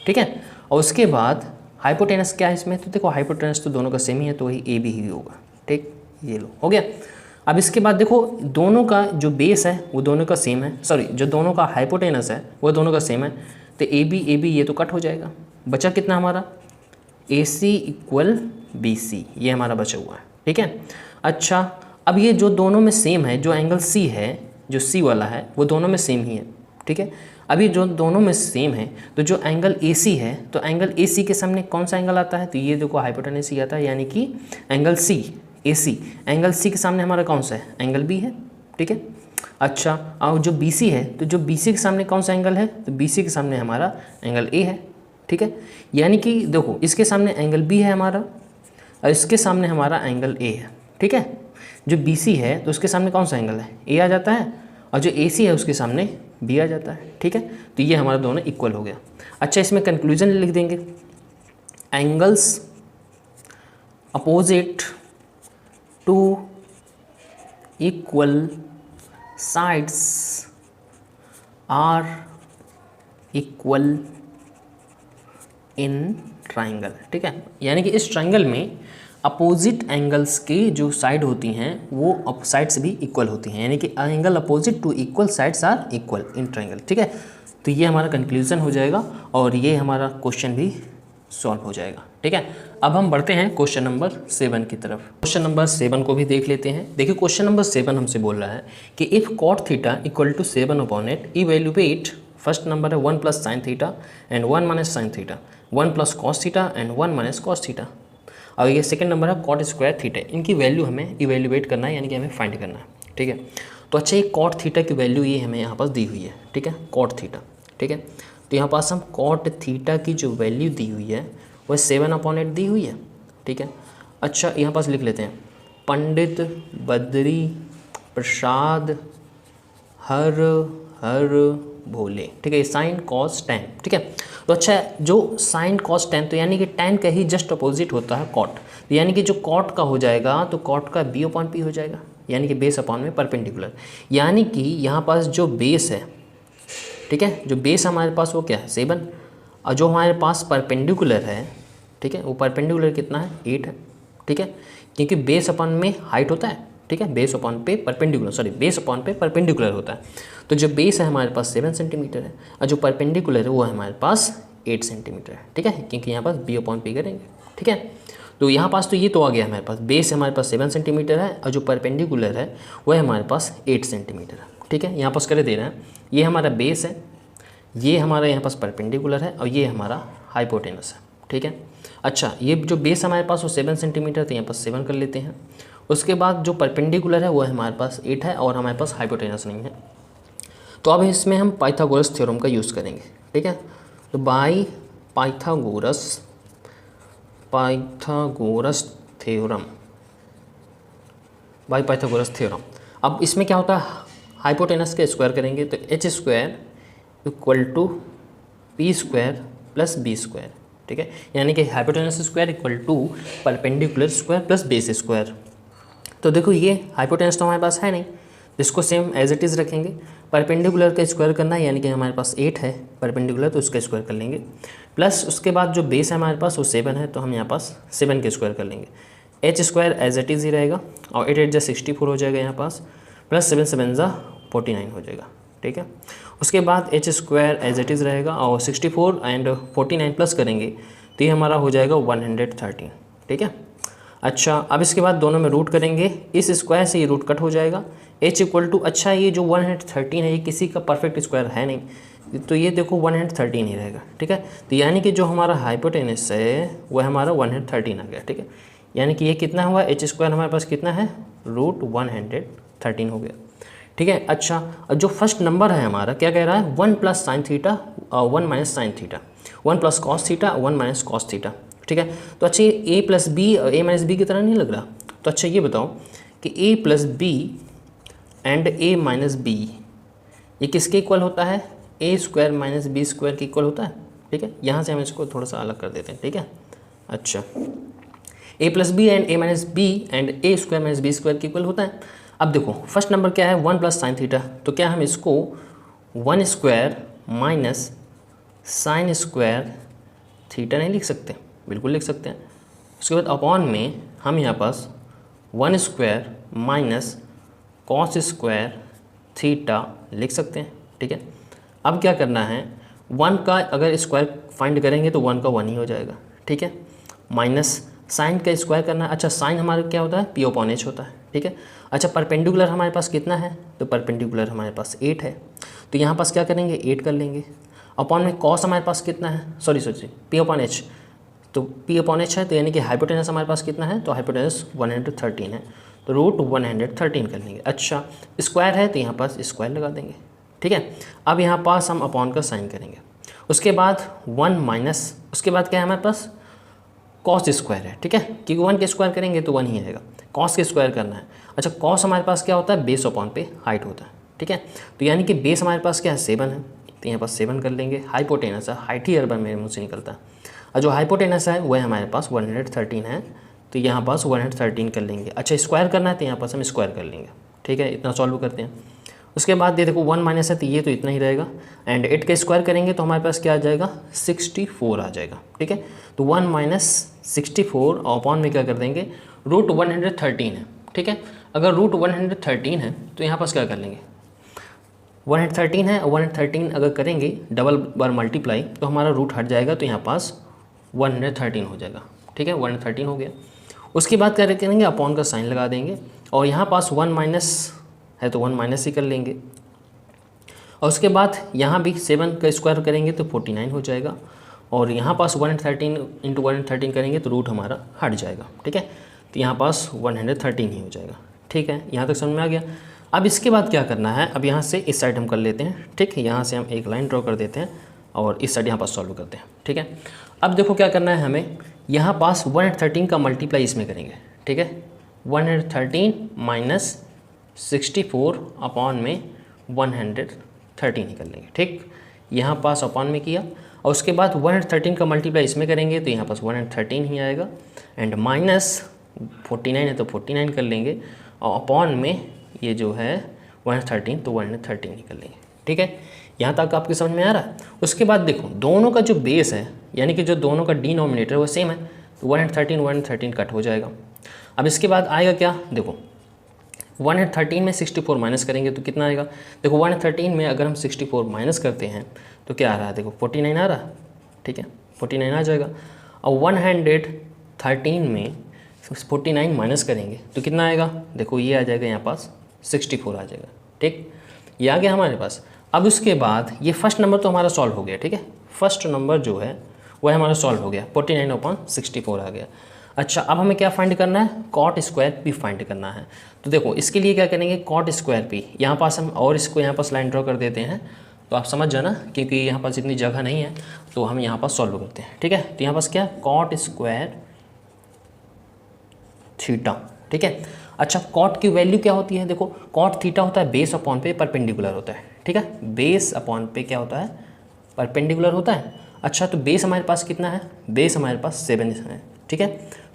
Speaker 1: ठीक है। और उसके बाद हाइपोटेनस क्या है इसमें, तो देखो हाइपोटेनस तो दोनों का सेम ही है, तो वही ए बी ही होगा, ठीक, ये लो हो गया। अब इसके बाद देखो दोनों का जो बेस है वो दोनों का सेम है, सॉरी जो दोनों का हाइपोटेनस है वो दोनों का सेम है, तो ए बी ये तो कट हो जाएगा, बचा कितना हमारा ए सी इक्वल बी सी, ये हमारा बचा हुआ है, ठीक है। अच्छा, अब ये जो दोनों में सेम है, जो एंगल सी है, जो सी वाला है वो दोनों में सेम ही है, ठीक है। अभी जो दोनों में सेम है, तो जो एंगल AC है, तो एंगल AC के सामने कौन सा एंगल आता है, तो ये देखो हाइपोटेनस ही आता है, यानी कि angle C, AC angle C के सामने हमारा कौन सा है, एंगल B है, ठीक है। अच्छा, और जो BC है, तो जो BC के सामने कौन सा एंगल है, तो BC के सामने हमारा एंगल A है, ठीक है। यानी कि देखो इसके सामने एंगल B है हमारा, और इसके सामने हमारा एंगल A है, ठीक है। जो BC है तो उसके सामने कौन सा एंगल है, A आ जाता है, और जो AC है उसके सामने B आ जाता है, ठीक है। तो ये हमारा दोनों इक्वल हो गया। अच्छा, इसमें कंक्लूजन लिख देंगे, angles opposite to equal sides are equal in triangle, ठीक है। यानी कि इस ट्राइंगल में अपोजिट एंगल्स की जो साइड होती हैं वो अप साइड्स भी इक्वल होती हैं, यानी कि angle opposite to equal sides are equal in triangle, ठीक है। तो ये हमारा कंक्लूजन हो जाएगा और ये हमारा क्वेश्चन भी सॉल्व हो जाएगा, ठीक है। अब हम बढ़ते हैं क्वेश्चन नंबर 7 की तरफ। क्वेश्चन नंबर 7 को भी देख लेते हैं। देखिए क्वेश्चन नंबर 7 हमसे बोल रहा है कि if cot theta equal to 7/8 evaluate, first number है 1 + sin theta and 1 - sin theta, 1 + cos theta and 1 - cos theta. और ये सेकंड नंबर है cot स्क्वायर थीटा। इनकी वैल्यू हमें इवेल्युएट करना है, यानी कि हमें फाइंड करना है, ठीक है। तो अच्छा, ये cot थीटा की वैल्यू ये हमें यहाँ पास दी हुई है, ठीक है, cot थीटा, ठीक है। तो यहाँ पास हम cot थीटा की जो वैल्यू दी हुई है वह 7/8 दी हुई है, ठीक है। अच्छा, यहाँ पास लिख लेते हैं, पंडित बद्री प्रसाद हर हर भोले, ठीक है। साइन कॉस टेन, ठीक है। तो अच्छा, जो साइन कॉस टेन, तो यानी कि टेन का ही जस्ट अपोजिट होता है कॉट, तो यानी कि जो कॉट का हो जाएगा तो कॉट का B/P हो जाएगा, यानी कि बेस अपॉन में परपेंडिकुलर। यानी कि यहाँ पास जो बेस है, ठीक है, जो बेस हमारे पास वो क्या है 7, और जो हमारे पास परपेंडिकुलर है, ठीक है, वो परपेंडिकुलर कितना है 8 है, ठीक है, क्योंकि बेस अपॉन में हाइट होता है, ठीक है, बेस अपॉन पे परपेंडिकुलर, सॉरी बेस अपॉन पे परपेंडिकुलर होता है। तो जो बेस है हमारे पास 7 सेंटीमीटर है, और जो परपेंडिकुलर है वो है हमारे पास 8 सेंटीमीटर है, ठीक है, क्योंकि यहाँ पास B/P करेंगे, ठीक है। तो यहाँ पास तो ये तो आ गया हमारे पास, बेस हमारे पास 7 सेंटीमीटर है और जो परपेंडिकुलर है वो है हमारे पास 8 सेंटीमीटर है, ठीक है। यहाँ पास कर दे रहे हैं, ये हमारा बेस है, ये हमारा यहाँ पास परपेंडिकुलर है और ये हमारा हाइपोटेनस है, ठीक है। अच्छा, ये जो बेस हमारे पास वो 7 सेंटीमीटर, तो यहाँ पास 7 कर लेते हैं। उसके बाद जो परपेंडिकुलर है वो हमारे पास 8 है और हमारे पास हाइपोटेनस नहीं है। तो अब इसमें हम पाइथागोरस थ्योरम का यूज़ करेंगे, ठीक है। तो बाय पाइथागोरस थ्योरम, अब इसमें क्या होता है, हाइपोटेनस का स्क्वायर करेंगे तो h square equal to p square plus b square, ठीक है। यानी कि hypotenuse square equal to perpendicular square plus base square. तो देखो ये हाइपोटेनस तो हमारे पास है नहीं, इसको सेम एज इट इज़ रखेंगे। परपेंडिकुलर का स्क्वायर करना है, यानी कि हमारे पास 8 है परपेंडिकुलर, तो उसका स्क्वायर कर लेंगे, प्लस उसके बाद जो बेस है हमारे पास वो 7 है, तो हम यहाँ पास 7 के स्क्वायर कर लेंगे। h square as it is ही रहेगा और 8 8 जा 64 हो जाएगा यहाँ पास, प्लस 7 7 जा 49 हो जाएगा, ठीक है। उसके बाद h square as it is रहेगा और 64 एंड 49 प्लस करेंगे तो ये हमारा हो जाएगा 113, ठीक है। अच्छा, अब इसके बाद दोनों में रूट करेंगे, इस स्क्वायर से ये रूट कट हो जाएगा, h इक्वल टू, अच्छा ये जो 113 है ये किसी का परफेक्ट स्क्वायर है नहीं, तो ये देखो 113 ही रहेगा, ठीक है। तो यानी कि जो हमारा हाइपोटेनस है वह हमारा 113 आ गया, ठीक है। यानी कि ये कितना हुआ, h स्क्वायर हमारे पास कितना है, √113 हो गया, ठीक है। अच्छा, जो फर्स्ट नंबर है हमारा क्या कह रहा है, 1 + sin थीटा और 1 - sin theta, 1 + cos theta 1 - cos theta, ठीक है। तो अच्छा, ये a + b और a - b की तरह नहीं लग रहा। तो अच्छा ये बताओ कि a + b and a - b ये किसके इक्वल होता है, a स्क्वायर - b स्क्वायर के इक्वल होता है, ठीक है। यहाँ से हम इसको थोड़ा सा अलग कर देते हैं, ठीक है। अच्छा, a + b and a - b and a square - b square के इक्वल होता है। अब देखो फर्स्ट नंबर क्या है, 1 + sin थीटा, तो क्या हम इसको 1 square minus sine square theta नहीं लिख सकते, बिल्कुल लिख सकते हैं। उसके बाद अपॉन में हम यहाँ पास 1 square minus cos square theta लिख सकते हैं, ठीक है। अब क्या करना है, 1 का अगर स्क्वायर फाइंड करेंगे तो 1 का 1 ही हो जाएगा, ठीक है। माइनस साइन का स्क्वायर करना है, अच्छा साइन हमारा क्या होता है, P/H होता है, ठीक है। अच्छा, परपेंडिकुलर हमारे पास कितना है, तो परपेंडिकुलर हमारे पास 8 है, तो यहाँ पास क्या करेंगे 8 कर लेंगे, अपॉन में कॉस हमारे पास कितना है, सॉरी पी अपॉन एच, तो पी अपॉन एच है तो यानी कि हाइपोटेनस हमारे पास कितना है, तो हाइपोटेनस 113 है, तो रूट 113 कर लेंगे। अच्छा स्क्वायर है तो यहाँ पास स्क्वायर लगा देंगे, ठीक है। अब यहाँ पास हम अपॉन का साइन करेंगे, उसके बाद 1 माइनस, उसके बाद क्या है हमारे पास कॉस स्क्वायर है, ठीक है, क्योंकि 1 के स्क्वायर करेंगे तो 1 ही आएगा, कॉस के स्क्वायर करना है। अच्छा कॉस हमारे पास क्या होता है, बेस अपॉन पे हाइट होता है, ठीक है, तो यानी कि बेस हमारे पास क्या है 7 है, तो यहाँ पास 7 कर लेंगे। हाइपोटेनस है, हाइट ही हर बार मेरे मुँह से निकलता है, और जो हाइपोटेनस है वह हमारे पास 113 है, तो यहाँ पास 113 कर लेंगे। अच्छा स्क्वायर करना है तो यहाँ पास हम स्क्वायर कर लेंगे, ठीक है, इतना सॉल्व करते हैं। उसके बाद ये देखो 1 माइनस है तो ये तो इतना ही रहेगा, एंड 8 का स्क्वायर करेंगे तो हमारे पास क्या आ जाएगा 64 आ जाएगा, ठीक है। तो 1 माइनस 64 अपॉन में क्या कर देंगे रूट 113 है, ठीक है। अगर रूट 113 है तो यहाँ पास क्या कर लेंगे 113 है, 113 अगर करेंगे डबल बार मल्टीप्लाई तो हमारा रूट हट जाएगा, तो यहाँ पास 113 हो जाएगा, ठीक है, 113 हो गया। उसके बाद क्या करेंगे अपॉन का साइन लगा देंगे, और यहाँ पास 1 माइनस है तो 1 माइनस ही कर लेंगे, और उसके बाद यहाँ भी 7 का स्क्वायर करेंगे तो 49 हो जाएगा, और यहाँ पास 113 इंटू 113 करेंगे तो रूट हमारा हट जाएगा, ठीक है, तो यहाँ पास 113 ही हो जाएगा, ठीक है। यहाँ तक समझ में आ गया। अब इसके बाद क्या करना है, अब यहाँ से इस साइड हम कर लेते हैं, ठीक है, यहाँ से हम एक लाइन ड्रॉ कर देते हैं और इस साइड यहाँ पास सॉल्व करते हैं, ठीक है। अब देखो क्या करना है हमें, यहाँ पास 113 का मल्टीप्लाई इसमें करेंगे, ठीक है, 113 माइनस 64 अपॉन में 113 ही कर लेंगे, ठीक, यहाँ पास अपॉन में किया, और उसके बाद 113 का मल्टीप्लाई इसमें करेंगे तो यहाँ पास 113 ही आएगा, एंड माइनस 49 है तो 49 कर लेंगे, और अपॉन में ये जो है 113 तो 113 ही कर लेंगे, ठीक है। यहाँ तक आपके समझ में आ रहा है। उसके बाद देखो दोनों का जो बेस है यानी कि जो दोनों का डिनोमिनेटर वो सेम है, तो 113 कट हो जाएगा। अब इसके बाद आएगा क्या, देखो 113 में 64 माइनस करेंगे तो कितना आएगा, देखो 113 में अगर हम 64 माइनस करते हैं तो क्या आ रहा है, देखो 49 आ रहा है, ठीक है, 49 आ जाएगा, और 113 में 49 माइनस करेंगे तो कितना आएगा, देखो ये आ जाएगा यहाँ पास 64 आ जाएगा, ठीक, ये आ गया हमारे पास। अब उसके बाद ये फर्स्ट नंबर तो हमारा सॉल्व हो गया, ठीक है, फर्स्ट नंबर जो है वह हमारा सॉल्व हो गया, 49/64 आ गया। अच्छा अब हमें क्या फाइंड करना है, कॉट स्क्वायर पी फाइंड करना है। तो देखो इसके लिए क्या करेंगे, कॉट स्क्वायर पी, यहाँ पास हम और इसको यहाँ पास लाइन ड्रॉ कर देते हैं, तो आप समझ जाना क्योंकि यहाँ पास इतनी जगह नहीं है, तो हम यहाँ पास सॉल्व करते हैं, ठीक है। तो यहाँ पास क्या, कॉट स्क्वायर थीटा, ठीक है। अच्छा कॉट की वैल्यू क्या होती है, देखो कॉट थीटा होता है बेस अपॉन पे परपेंडिकुलर होता है, ठीक है, बेस अपॉन पे क्या होता है, परपेंडिकुलर होता है। अच्छा तो बेस हमारे पास कितना है, बेस हमारे पास 7 है, ठीक है,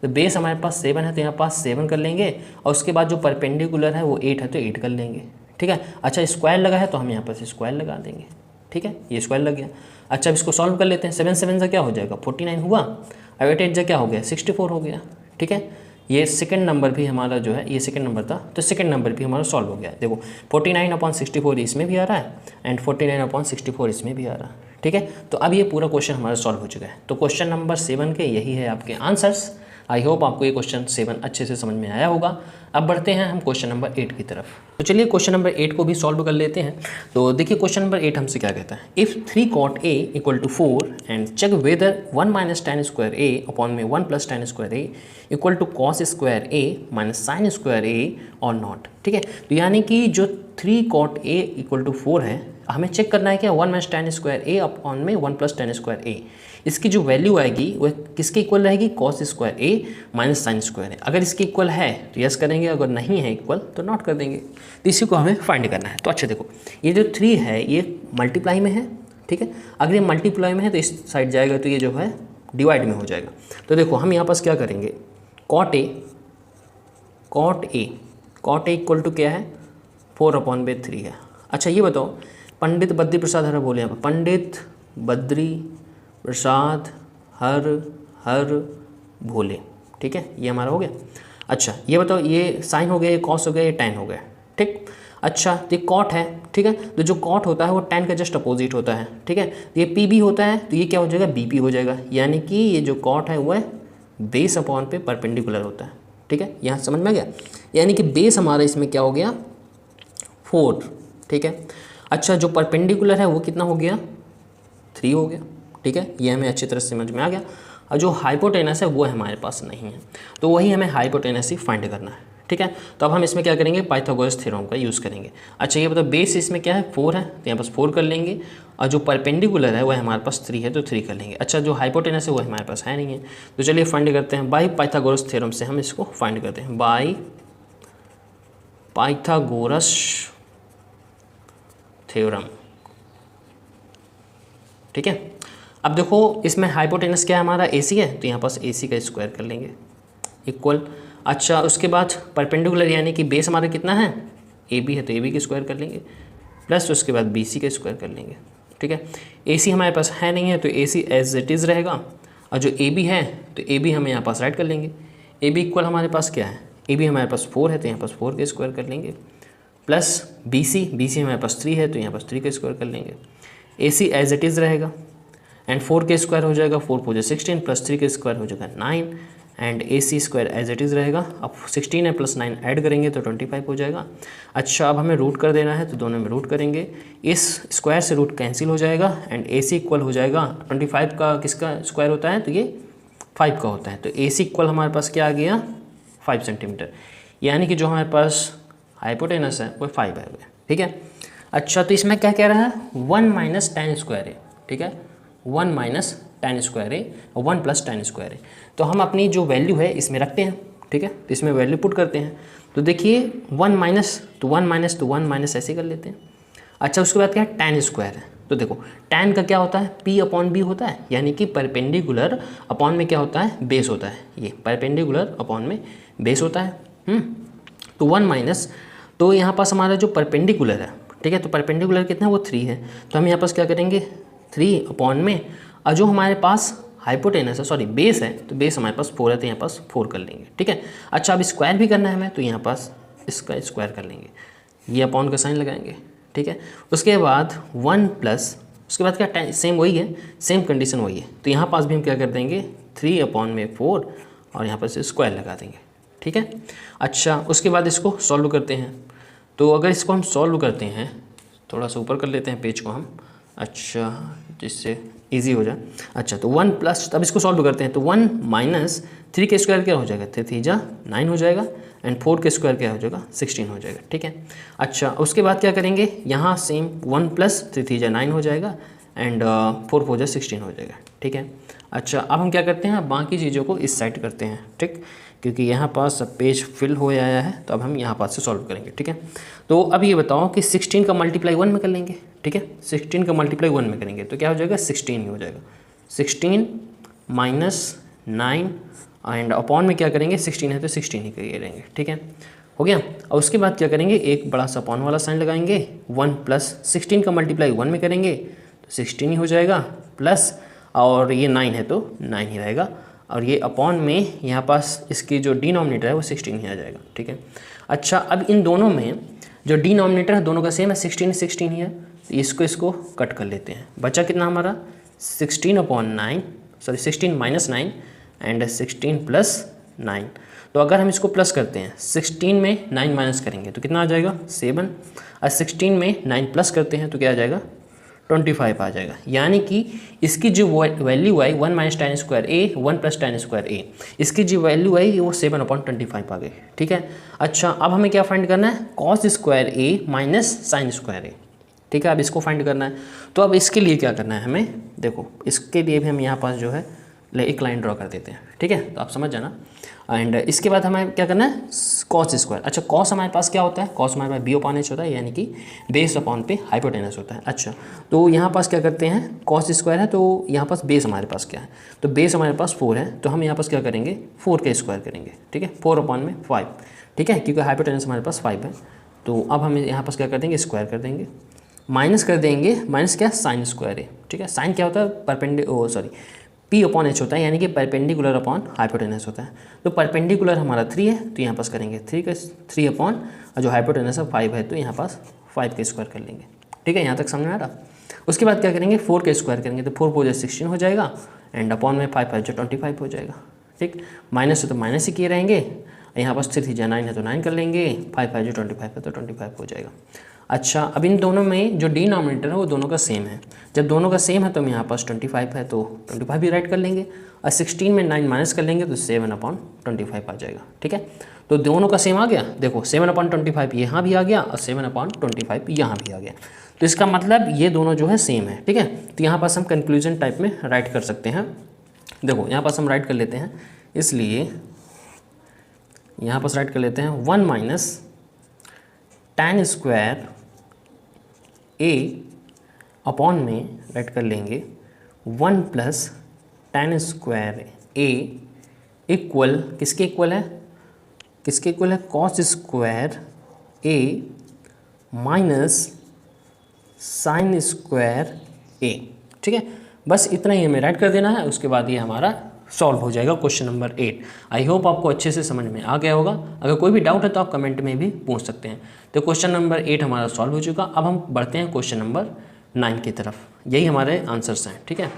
Speaker 1: तो बेस हमारे पास 7 है तो यहाँ पास 7 कर लेंगे, और उसके बाद जो परपेंडिकुलर है वो 8 है तो 8 कर लेंगे, ठीक है। अच्छा स्क्वायर लगा है तो हम यहाँ पर स्क्वायर लगा देंगे, ठीक है, ये स्क्वायर लग गया। अच्छा अब इसको सॉल्व कर लेते हैं, 7 7 से क्या हो जाएगा 49 हुआ, अब 8 8 से क्या हो गया 64 हो गया, ठीक है। ये सेकंड नंबर भी हमारा जो है, ये सेकंड नंबर था तो सेकंड नंबर भी हमारा सॉल्व हो गया। देखो 49/64 इसमें भी आ रहा है एंड 49/64 इसमें भी आ रहा है, ठीक है। तो अब ये पूरा क्वेश्चन हमारा सॉल्व हो चुका है। तो क्वेश्चन नंबर 7 के यही है आपके आंसर्स। आई होप आपको ये क्वेश्चन 7 अच्छे से समझ में आया होगा। अब बढ़ते हैं हम क्वेश्चन नंबर 8 की तरफ। तो चलिए क्वेश्चन नंबर 8 को भी सॉल्व कर लेते हैं। तो देखिए क्वेश्चन नंबर 8 हमसे क्या कहता है, if 3 cot A = 4 and check whether 1 - tan square A upon में 1 + tan square A = cos square A - sin square A और नॉट, ठीक है। तो यानी कि जो 3 cot A = 4 है, हमें चेक करना है क्या 1 - tan square A अपॉन में 1 + tan square A, इसकी जो वैल्यू आएगी वह किसके इक्वल रहेगी, cos square A minus sin square A। अगर इसके इक्वल है तो यस करेंगे, अगर नहीं है इक्वल तो नॉट कर देंगे। तो इसी को हमें फाइंड करना है। तो अच्छा देखो ये जो 3 है ये मल्टीप्लाई में है, ठीक है। अगर ये मल्टीप्लाई में है तो इस साइड जाएगा तो ये जो है डिवाइड में हो जाएगा। तो देखो हम यहाँ पास क्या करेंगे, cot A इक्वल टू क्या है 4/3 है। अच्छा ये बताओ पंडित बद्री प्रसाद हर बोले, यहाँ पर पंडित बद्री प्रसाद हर भोले, ठीक है, ये हमारा हो गया। अच्छा ये बताओ ये साइन हो गया, ये कॉस हो गया, ये टैन हो गया, ठीक। अच्छा तो ये कॉट है, ठीक है, तो जो कॉट होता है वो टैन का जस्ट अपोजिट होता है, ठीक है। तो ये पी बी होता है तो ये क्या हो जाएगा बीपी हो जाएगा, यानी कि ये जो कॉट है वो बेस अपॉन पे परपेंडिकुलर होता है, ठीक है। यहाँ समझ में आ गया, यानी कि बेस हमारा इसमें क्या हो गया 4, ठीक है। अच्छा जो परपेंडिकुलर है वो कितना हो गया, 3 हो गया, ठीक है, ये हमें अच्छी तरह से समझ में आ गया। और जो हाइपोटेनस है वो हमारे पास नहीं है, तो वही हमें हाइपोटेनस ही फाइंड करना है, ठीक है। तो अब हम इसमें क्या करेंगे, पाइथागोरस थ्योरम का यूज़ करेंगे। अच्छा ये बताओ बेस इसमें क्या है, 4 है, तो यहाँ पास 4 कर लेंगे, और जो परपेंडिकुलर है वह हमारे पास 3 है, तो 3 कर लेंगे। अच्छा जो हाइपोटेनस है वो हमारे पास है नहीं है, तो चलिए फाइंड करते हैं बाई पाइथागोरस थ्योरम से, हम इसको फाइंड करते हैं बाई पाइथागोरस थ्योरम, ठीक है। अब देखो इसमें हाइपोटेनस क्या है हमारा, AC है, तो यहाँ पास AC का स्क्वायर कर लेंगे इक्वल। अच्छा उसके बाद परपेंडिकुलर यानी कि बेस हमारा कितना है, AB है, तो AB का स्क्वायर कर लेंगे, प्लस उसके बाद BC का स्क्वायर कर लेंगे, ठीक है। AC हमारे पास है नहीं है, तो AC एज इट इज़ रहेगा, और जो AB है तो AB हमें यहाँ पास राइट कर लेंगे। AB इक्वल हमारे पास क्या है, AB हमारे पास 4 है, तो यहाँ पास 4 का स्क्वायर कर लेंगे, प्लस BC हमारे पास 3 है, तो यहाँ पास 3 का स्क्वायर कर लेंगे। AC एज इट इज़ रहेगा, एंड 4 के स्क्वायर हो जाएगा, 4 4 16, प्लस 3 के स्क्वायर हो जाएगा 9, and AC square as it is रहेगा। अब 16 है प्लस 9 ऐड करेंगे तो 25 हो जाएगा। अच्छा अब हमें रूट कर देना है, तो दोनों में रूट करेंगे, इस स्क्वायर से रूट कैंसिल हो जाएगा, एंड AC इक्वल हो जाएगा 25 का किसका स्क्वायर होता है, तो ये 5 का होता है, तो AC इक्वल हमारे पास क्या आ गया, 5 सेंटीमीटर, यानी कि जो हमारे पास हाइपोटेनस है वो 5 है, ठीक है। अच्छा तो इसमें क्या कह रहा है, 1 माइनस tan स्क्वायर है, ठीक है, 1 माइनस tan स्क्वायर है और 1 प्लस tan स्क्वायर है। तो हम अपनी जो वैल्यू है इसमें रखते हैं, ठीक है, तो इसमें वैल्यू पुट करते हैं, तो देखिए 1 माइनस तो 1 माइनस तो 1 माइनस ऐसे कर लेते हैं। अच्छा उसके बाद क्या है, tan स्क्वायर है, तो देखो tan का क्या होता है, P/B होता है, यानी कि परपेंडिकुलर अपॉन में क्या होता है, बेस होता है, ये परपेंडिकुलर अपॉन में बेस होता है। तो 1 माइनस, तो यहाँ पास हमारा जो परपेंडिकुलर है, ठीक है, तो परपेंडिकुलर कितना है, वो 3 है, तो हम यहाँ पास क्या करेंगे 3 अपॉन में, और जो हमारे पास हाइपोटेनस है, सॉरी बेस है, तो बेस हमारे पास 4 है, तो यहाँ पास 4 कर लेंगे, ठीक है। अच्छा अब स्क्वायर भी करना है हमें, तो यहाँ पास इसका स्क्वायर कर लेंगे, ये अपॉन का साइन लगाएंगे, ठीक है। उसके बाद 1 प्लस, उसके बाद क्या, सेम वही है, सेम कंडीशन वही है, तो यहाँ पास भी हम क्या कर देंगे 3 अपॉन में 4, और यहाँ पर से स्क्वायर लगा देंगे, ठीक है। अच्छा उसके बाद इसको सॉल्व करते हैं, तो अगर इसको हम सॉल्व करते हैं, थोड़ा सा ऊपर कर लेते हैं पेज को हम, अच्छा जिससे इजी हो जाए। अच्छा तो 1 प्लस, तब इसको सॉल्व करते हैं, तो 1 माइनस 3 के स्क्वायर क्या हो जाएगा, 3 3 जा 9 हो जाएगा, एंड 4 के स्क्वायर क्या हो जाएगा, 16 हो जाएगा, ठीक है। अच्छा उसके बाद क्या करेंगे, यहाँ सेम 1 प्लस 3 3 जा 9 हो जाएगा, एंड 4 4 जा 16 हो जाएगा, ठीक है। अच्छा अब हम क्या करते हैं, बाकी चीज़ों को इस साइड करते हैं, ठीक, क्योंकि यहाँ पास सब पेज फिल हो आया है, तो अब हम यहाँ पास से सॉल्व करेंगे, ठीक है। तो अब ये बताओ कि 16 का मल्टीप्लाई 1 में कर लेंगे, ठीक है, 16 का मल्टीप्लाई 1 में करेंगे तो क्या हो जाएगा, 16 ही हो जाएगा, 16 माइनस 9, एंड अपॉन में क्या करेंगे, 16 है तो 16 ही करेंगे, ठीक है, हो गया। और उसके बाद क्या करेंगे, एक बड़ा सा अपॉन वाला साइन लगाएंगे, 1 प्लस 16 का मल्टीप्लाई 1 में करेंगे तो 16 ही हो जाएगा, प्लस और ये 9 है तो 9 ही रहेगा, और ये अपॉन में यहाँ पास इसकी जो डिनोमिनेटर है वो 16 ही आ जाएगा, ठीक है। अच्छा अब इन दोनों में जो डिनोमिनेटर है दोनों का सेम है, 16 16 ही है, तो इसको कट कर लेते हैं, बचा कितना हमारा 16 upon 9, sorry 16 minus 9 and 16 plus 9। तो अगर हम इसको प्लस करते हैं, 16 में 9 माइनस करेंगे तो कितना आ जाएगा 7, और 16 में 9 प्लस करते हैं तो क्या आ जाएगा 25 आ जाएगा, यानी कि इसकी जो वैल्यू आई 1 माइनस tan स्क्वायर ए 1 प्लस tan स्क्वायर ए, इसकी जो वैल्यू आई वो 7/25 आ गई, ठीक है। अच्छा अब हमें क्या फाइंड करना है, कॉस स्क्वायर ए माइनस साइन स्क्वायर ए, ठीक है, अब इसको फाइंड करना है। तो अब इसके लिए क्या करना है हमें, देखो इसके लिए भी हम यहाँ पास जो है एक लाइन ड्रॉ कर देते हैं, ठीक है, तो आप समझ जाना। एंड इसके बाद हमें क्या करना है, कॉस स्क्वायर। अच्छा कॉस हमारे पास क्या होता है, कॉस हमारे पास B/H होता है, यानी कि बेस अपॉन पे हाइपोटेनस होता है। अच्छा तो यहाँ पास क्या करते हैं, कॉस स्क्वायर है तो यहाँ पास बेस हमारे पास क्या है, तो बेस हमारे पास 4 है, तो हम यहाँ पास क्या करेंगे 4 का स्क्वायर करेंगे, ठीक है, 4/5, ठीक है, क्योंकि हाइपोटेनस हमारे पास 5 है। तो अब हम यहाँ पास क्या कर देंगे, स्क्वायर कर देंगे, माइनस कर देंगे, माइनस क्या साइन स्क्वायर है, ठीक है, साइन क्या होता है P/H होता है, यानी कि परपेंडिकुलर अपॉन हाइपोटेनस होता है। तो परपेंडिकुलर हमारा 3 है, तो यहाँ पास करेंगे 3 अपॉन, और जो हाइपोटेनस है 5 है, तो यहाँ पास 5 का स्क्वायर कर लेंगे, ठीक है, यहाँ तक समझ में आ रहा। उसके बाद क्या करेंगे 4 का स्क्वायर करेंगे, तो 4 4 16 हो जाएगा, एंड अपॉन में 5 5 जो 25 हो जाएगा, ठीक, माइनस है तो माइनस ही किए रहेंगे, यहाँ पास 3 3 9 है तो 9 कर लेंगे, 5 5 जो 25 है तो 25 हो जाएगा। अच्छा, अब इन दोनों में जो डिनोमिनेटर है वो दोनों का सेम है। जब दोनों का सेम है तो हम यहाँ पास 25 है तो 25 भी राइट कर लेंगे, और 16 में 9 माइनस कर लेंगे तो 7/25 आ जाएगा। ठीक है, तो दोनों का सेम आ गया। देखो 7/25 यहाँ भी आ गया और 7/25 यहाँ भी आ गया। तो इसका मतलब ये दोनों जो है सेम है। ठीक है, तो यहाँ पास हम कंक्लूजन टाइप में राइट कर सकते हैं। देखो यहाँ पास हम राइट कर लेते हैं, इसलिए यहाँ पास राइट कर लेते हैं 1 minus tan square a upon में राइट कर लेंगे 1 plus tan square a equal किसके इक्वल है, किसके इक्वल है, cos square a minus sine square a। ठीक है, बस इतना ही हमें राइट कर देना है, उसके बाद ये हमारा सॉल्व हो जाएगा क्वेश्चन नंबर 8। आई होप आपको अच्छे से समझ में आ गया होगा। अगर कोई भी डाउट है तो आप कमेंट में भी पूछ सकते हैं। तो क्वेश्चन नंबर 8 हमारा सॉल्व हो चुका। अब हम बढ़ते हैं क्वेश्चन नंबर 9 की तरफ, यही हमारे आंसर्स हैं। ठीक है,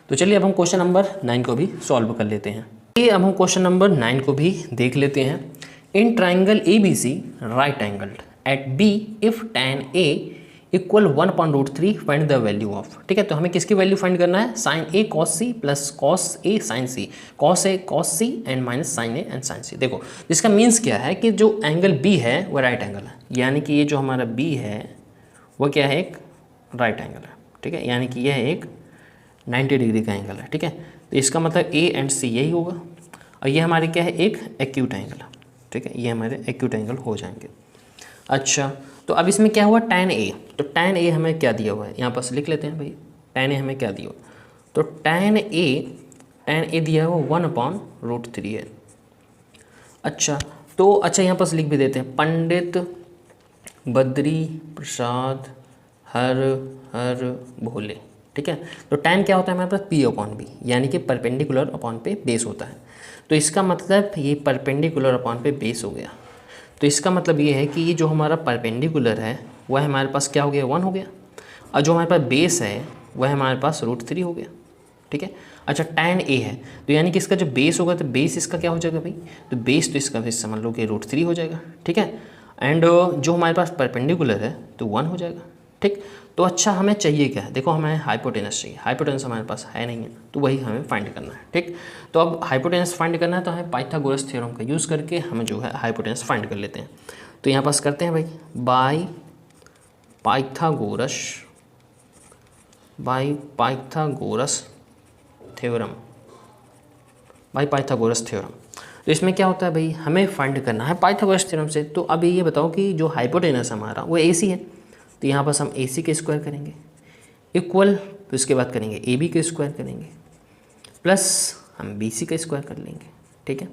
Speaker 1: तो चलिए अब हम क्वेश्चन नंबर 9 को भी सॉल्व कर लेते हैं। ये अब हम क्वेश्चन नंबर 9 को भी देख लेते हैं। In triangle ABC right angled at B if tan A equal 1/√3 find the value of. ठीक है, तो हमें किसकी वैल्यू फाइंड करना है, sine A cos C plus cos A sin C, cos A cos C and minus sine A and sine C। देखो इसका means क्या है कि जो एंगल B है वो राइट एंगल है, यानी कि ये जो हमारा B है वो क्या है, एक राइट एंगल है। ठीक है, यानी कि यह एक 90 डिग्री का एंगल है। ठीक है, तो इसका मतलब A एंड C यही होगा, और ये हमारे क्या है, एक एक्यूट एंगल है। ठीक है, ये हमारे एक्यूट एंगल हो जाएंगे। अच्छा, तो अब इसमें क्या हुआ, tan A, तो tan A हमें क्या दिया हुआ है, यहाँ पर लिख लेते हैं भाई, tan A हमें क्या दिया हुआ, तो tan A दिया हुआ 1/√3 है। अच्छा, तो अच्छा यहाँ पर लिख भी देते हैं, पंडित बद्री प्रसाद हर भोले। ठीक है, तो tan क्या होता है हमारे पास, P/B, यानी कि परपेंडिकुलर अपॉन पे बेस होता है। तो इसका मतलब ये परपेंडिकुलर अपॉन पे बेस हो गया। तो इसका मतलब ये है कि ये जो हमारा परपेंडिकुलर है वह हमारे पास क्या हो गया, 1 हो गया, और जो हमारे पास बेस है वह हमारे पास √3 हो गया। ठीक है, अच्छा tan A है, तो यानी कि इसका जो बेस होगा तो बेस इसका क्या हो जाएगा भाई, तो बेस तो इसका फिर समझ लो कि √3 हो जाएगा। ठीक है, एंड जो हमारे पास परपेंडिकुलर है तो 1 हो जाएगा। ठीक, तो अच्छा हमें चाहिए क्या है, देखो हमें हाइपोटेनस चाहिए, हाइपोटेनस हमारे पास है नहीं है, तो वही हमें फाइंड करना है। ठीक, तो अब हाइपोटेनस फाइंड करना है तो हमें पाइथागोरस थ्योरम का यूज़ करके हम जो है हाइपोटेनस फाइंड कर लेते हैं। तो यहाँ पास करते हैं भाई, बाय पाइथागोरस थ्योरम। तो इसमें क्या होता है भाई, हमें फाइंड करना है पाइथागोरस थ्योरम से। तो अब ये बताओ कि जो हाइपोटेनस हमारा वो AC है, तो यहाँ पर हम AC के स्क्वायर करेंगे इक्वल, तो इसके बाद करेंगे AB के स्क्वायर करेंगे प्लस हम BC का स्क्वायर कर लेंगे। ठीक है,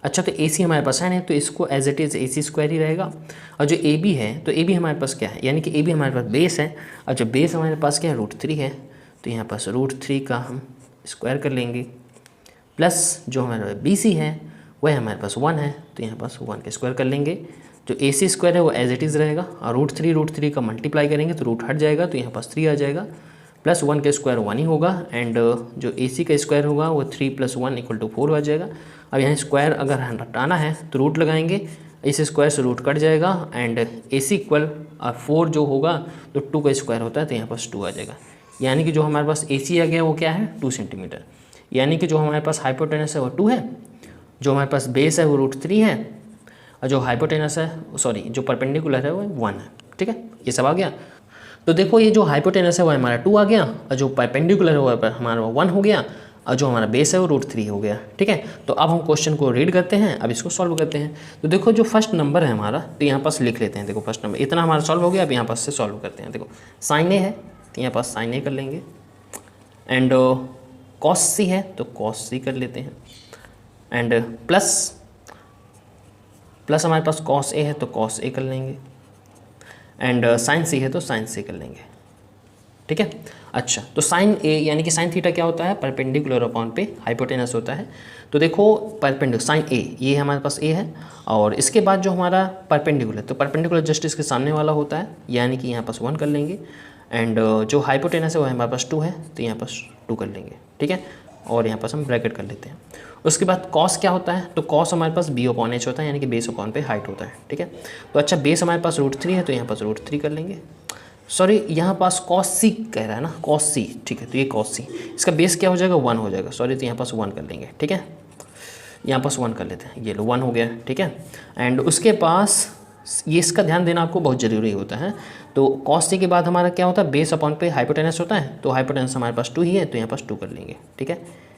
Speaker 1: अच्छा तो AC हमारे पास है नहीं, तो इसको as it is AC square ही रहेगा। और जो AB है, तो AB हमारे पास क्या है, यानी कि AB हमारे पास बेस है, और जो बेस हमारे पास क्या है, √3 है, तो यहाँ पास √3 का हम स्क्वायर कर लेंगे प्लस जो हमारा BC है वह हमारे पास 1 है, तो यहाँ पास 1 का स्क्वायर कर लेंगे। जो AC स्क्वायर है वो एज इट इज़ रहेगा, और √3 का मल्टीप्लाई करेंगे तो रूट हट जाएगा, तो यहाँ पास 3 आ जाएगा, प्लस 1 का स्क्वायर 1 ही होगा, एंड जो AC का स्क्वायर होगा वो 3 + 1 = 4 आ जाएगा। अब यहाँ स्क्वायर अगर हटाना है तो रूट लगाएंगे, इस स्क्वायर से रूट कट जाएगा, एंड AC इक्वल 4 जो होगा तो 2 का स्क्वायर होता है, तो यहाँ पास 2 आ जाएगा। यानी कि जो हमारे पास AC आ गया वो क्या है, 2 सेंटीमीटर। यानी कि जो हमारे पास हाइपोटेनस है वो 2 है, जो हमारे पास बेस है वो √3 है, और जो हाइपोटेनस है सॉरी जो परपेंडिकुलर है वो 1 है। ठीक है, ये सब आ गया। तो देखो ये जो हाइपोटेनस है वो हमारा 2 आ गया, और जो परपेंडिकुलर है वो हमारा 1 हो गया, और जो हमारा बेस है वो √3 हो गया। ठीक है, तो अब हम क्वेश्चन को रीड करते हैं, अब इसको सॉल्व करते हैं। तो देखो जो फर्स्ट नंबर है हमारा, तो यहाँ पास लिख लेते हैं। देखो फर्स्ट नंबर इतना हमारा सॉल्व हो गया, अब यहाँ पास से सॉल्व करते हैं। देखो साइन A है तो यहाँ पास साइन A कर लेंगे, एंड cos C है तो cos C कर लेते हैं, एंड प्लस हमारे पास cos A है तो cos A कर लेंगे, एंड sin C है तो sin C कर लेंगे। ठीक है, अच्छा तो sin A यानी कि sin थीटा क्या होता है, परपेंडिकुलर अपॉन पे हाइपोटेनस होता है। तो देखो परपेंडिकुलर sin A ये हमारे पास A है, और इसके बाद जो हमारा परपेंडिकुलर, तो परपेंडिकुलर जस्ट इसके सामने वाला होता है, यानी कि यहाँ पास 1 कर लेंगे, एंड जो हाइपोटेनस है वो हमारे पास 2 है, तो यहाँ पास 2 कर लेंगे। ठीक है, और यहाँ पास हम ब्रैकेट कर लेते हैं। उसके बाद कॉस क्या होता है, तो कॉस हमारे पास बी अपॉन एच होता है, यानी कि बेस अपॉन पे हाइट होता है, ठीक है। तो अच्छा बेस हमारे पास √3 है, तो यहाँ पास √3 कर लेंगे। सॉरी यहाँ पास कॉस सी कह रहा है ना, कॉस सी, ठीक है। तो ये कॉस सी, इसका बेस क्या हो जाएगा, 1 हो जाएगा, सॉरी, तो यहाँ पास 1 कर लेंगे, ठीक है। यहाँ पास 1 कर लेते हैं, ये लो 1 हो गया, ठीक है। एंड उसके पास ये इसका ध्यान देना आपको बहुत ज़रूरी होता है। तो कॉस सी के बाद हमारा क्या होता है, बेस अपॉन पे हाइपोटेनस होता है, तो हाइपोटेनस हमारे पास 2 ही है, तो यहाँ पास 2 कर लेंगे, ठीक है।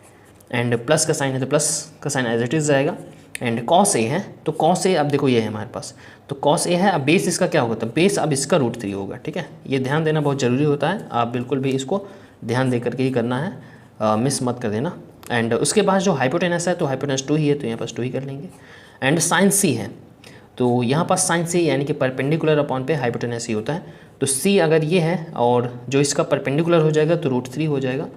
Speaker 1: एंड प्लस का साइन है तो प्लस का साइन एज इट इज़ जाएगा। एंड कॉस ए है, तो कॉस ए अब देखो ये है हमारे पास, तो कॉस ए है, अब बेस इसका क्या होगा, तो बेस अब इसका √3 होगा, ठीक है। ये ध्यान देना बहुत ज़रूरी होता है, आप बिल्कुल भी इसको ध्यान दे करके ही करना है, मिस मत कर देना। एंड उसके बाद जो हाइपोटेनस है, तो हाइपोटेनस 2 ही है, तो यहाँ पास 2 ही कर लेंगे। एंड साइन सी है, तो यहाँ पास साइन सी यानी कि परपेंडिकुलर अपॉन पे हाइपोटेनस ही होता है, तो सी अगर ये है और जो इसका परपेंडिकुलर हो जाएगा तो √3 हो जाएगा।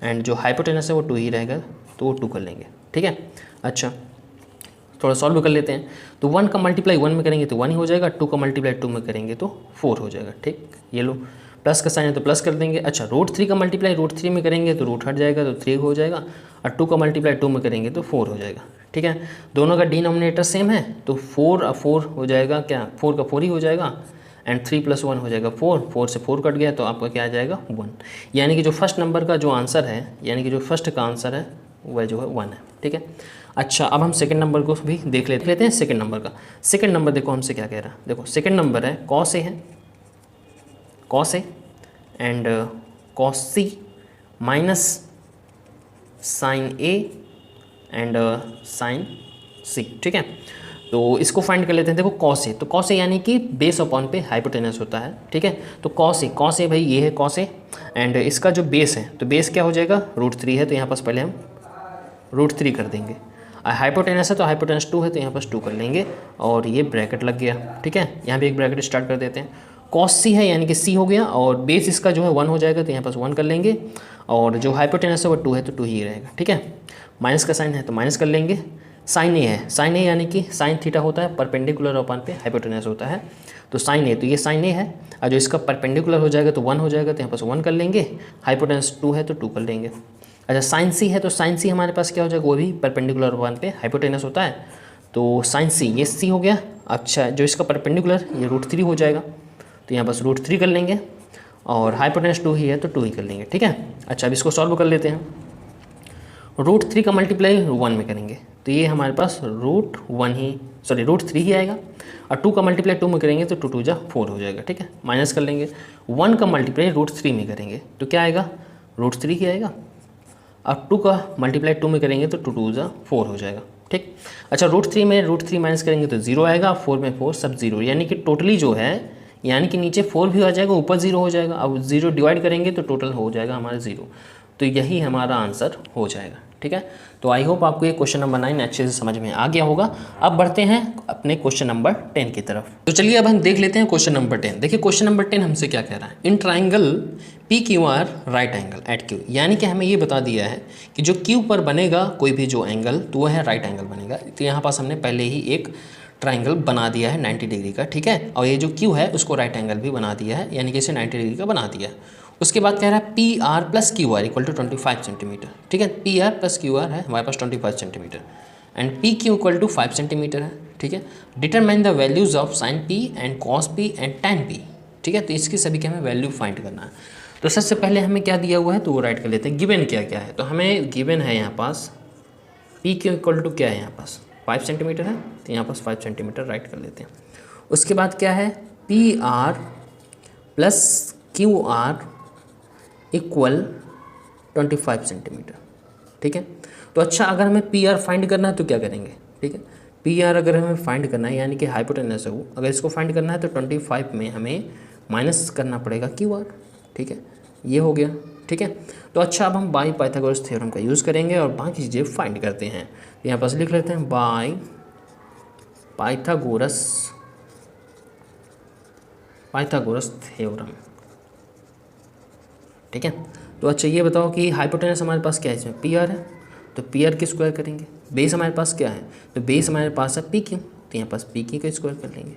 Speaker 1: एंड जो हाइपोटेनस है वो 2 ही रहेगा, तो वो 2 कर लेंगे, ठीक है। अच्छा थोड़ा सॉल्व कर लेते हैं, तो 1 का मल्टीप्लाई 1 में करेंगे तो 1 ही हो जाएगा, 2 का मल्टीप्लाई 2 में करेंगे तो 4 हो जाएगा, ठीक। ये लो प्लस का साइन है तो प्लस कर देंगे। अच्छा √3 का मल्टीप्लाई √3 में करेंगे तो रूट हट जाएगा, तो 3 हो जाएगा, और 2 का मल्टीप्लाई 2 में करेंगे तो 4 हो जाएगा, ठीक है। दोनों का डिनोमिनेटर सेम है, तो 4 4 हो जाएगा, क्या 4 का 4 ही हो जाएगा। एंड 3 + 1 हो जाएगा 4, 4 से 4 कट गया, तो आपका क्या आ जाएगा 1। यानी कि जो फर्स्ट नंबर का जो आंसर है, यानी कि जो फर्स्ट का आंसर है वह जो है 1 है, ठीक है। अच्छा अब हम सेकंड नंबर को भी देख लेते हैं। सेकंड नंबर का, सेकंड नंबर देखो हमसे क्या कह रहा है, देखो सेकंड नंबर है कॉस ए है, cos A and cos C minus sine A and sine C, ठीक है। तो इसको फाइंड कर लेते हैं। देखो कॉस ए, तो कॉस ए यानी कि बेस अपॉन पे हाइपोटेनस होता है, ठीक है। तो कॉस ए भाई ये है कॉस ए, एंड इसका जो बेस है, तो बेस क्या हो जाएगा √3 है, तो यहाँ पास पहले हम √3 कर देंगे। हाइपोटेनस है तो हाइपोटेनस 2 है, तो यहाँ पास 2 कर लेंगे, और ये ब्रैकेट लग गया, ठीक है। यहाँ भी एक ब्रैकेट स्टार्ट कर देते हैं। कॉस सी है यानी कि सी हो गया, और बेस इसका जो है 1 हो जाएगा, तो यहाँ पास 1 कर लेंगे, और जो हाइपोटेनस है वो 2 है, तो 2 ही रहेगा, ठीक है। माइनस का साइन है तो माइनस कर लेंगे। साइन ए है, साइन ए यानी कि साइन थीटा होता है, परपेंडिकुलर अपॉन पे हाइपोटेनस होता है, तो साइन ए, तो ये साइन ए है, और जो इसका परपेंडिकुलर हो जाएगा तो 1 हो जाएगा, तो यहाँ पास 1 कर लेंगे। हाइपोटेनस 2 है तो 2 कर लेंगे। अच्छा साइन सी है, तो साइन सी हमारे पास क्या हो जाएगा, वो भी परपेंडिकुलर अपॉन पे हाइपोटेनस होता है, तो साइन सी ये सी हो गया। अच्छा जो इसका परपेंडिकुलर ये √3 हो जाएगा, तो यहाँ बस √3 कर लेंगे, और हाइपोटेनस 2 ही है तो 2 ही कर लेंगे, ठीक है। अच्छा अब इसको सॉल्व कर लेते हैं। √3 का मल्टीप्लाई 1 में करेंगे, तो ये हमारे पास √3 ही आएगा, और 2 का मल्टीप्लाई 2 में करेंगे तो 2 2 जा 4 हो जाएगा, ठीक है। माइनस कर लेंगे। 1 का मल्टीप्लाई √3 में करेंगे तो क्या आएगा, √3 ही आएगा, और 2 का मल्टीप्लाई 2 में करेंगे तो 2 2 जा 4 हो जाएगा, ठीक। अच्छा √3 में √3 माइनस करेंगे तो 0 आएगा, 4 में 4 सब 0, यानी कि टोटली जो है, यानी कि नीचे 4 भी आ जाएगा, ऊपर 0 हो जाएगा। अब 0 डिवाइड करेंगे तो टोटल हो जाएगा हमारा 0, तो यही हमारा आंसर हो जाएगा, ठीक है। तो आई होप आपको ये क्वेश्चन नंबर 9 अच्छे से समझ में आ गया होगा। अब बढ़ते हैं अपने क्वेश्चन नंबर 10 की तरफ। तो चलिए अब हम देख लेते हैं क्वेश्चन नंबर 10। देखिए क्वेश्चन नंबर 10 हमसे क्या कह रहा है, in triangle PQR right angle at Q, यानी कि हमें ये बता दिया है कि जो Q पर बनेगा कोई भी जो एंगल, तो वह है राइट एंगल बनेगा। तो यहाँ पास हमने पहले ही एक ट्राइंगल बना दिया है 90 डिग्री का, ठीक है, और ये जो Q है उसको राइट एंगल भी बना दिया है, यानी कि इसे 90 डिग्री का बना दिया है। उसके बाद कह रहा है PR + QR = 25 सेंटीमीटर, ठीक है। PR + QR है हमारे पास 25 सेंटीमीटर, एंड PQ = 5 सेंटीमीटर है, ठीक है। Determine the values of sine P and cos P and tan P, ठीक है। तो इसकी सभी के हमें वैल्यू फाइंड करना है। तो सबसे पहले हमें क्या दिया हुआ है तो वो राइट कर लेते हैं। गिवन क्या क्या है, तो हमें गिवन है यहाँ पास PQ = क्या है, यहाँ पास 5 सेंटीमीटर है, तो यहाँ पास 5 सेंटीमीटर राइट कर लेते हैं। उसके बाद क्या है, PR + QR = 25 सेंटीमीटर, ठीक है। तो अच्छा अगर हमें PR फाइंड करना है तो क्या करेंगे, ठीक है। PR अगर हमें फाइंड करना है, यानी कि हाइपोटेनस है वो, अगर इसको फाइंड करना है तो 25 में हमें माइनस करना पड़ेगा QR, ठीक है। ये हो गया, ठीक है। तो अच्छा अब हम बाय पाइथागोरस थ्योरम का यूज़ करेंगे और बाकी चीज़ें फाइंड करते हैं। तो यहाँ पास लिख लेते हैं बाय पाइथागोरस थ्योरम, ठीक है। तो अच्छा ये बताओ कि हाइपोटेनस हमारे पास क्या है, इसमें PR है, तो PR की स्क्वायर करेंगे। बेस हमारे पास क्या है, तो बेस हमारे पास है PQ, तो यहाँ पास PQ का स्क्वायर कर लेंगे।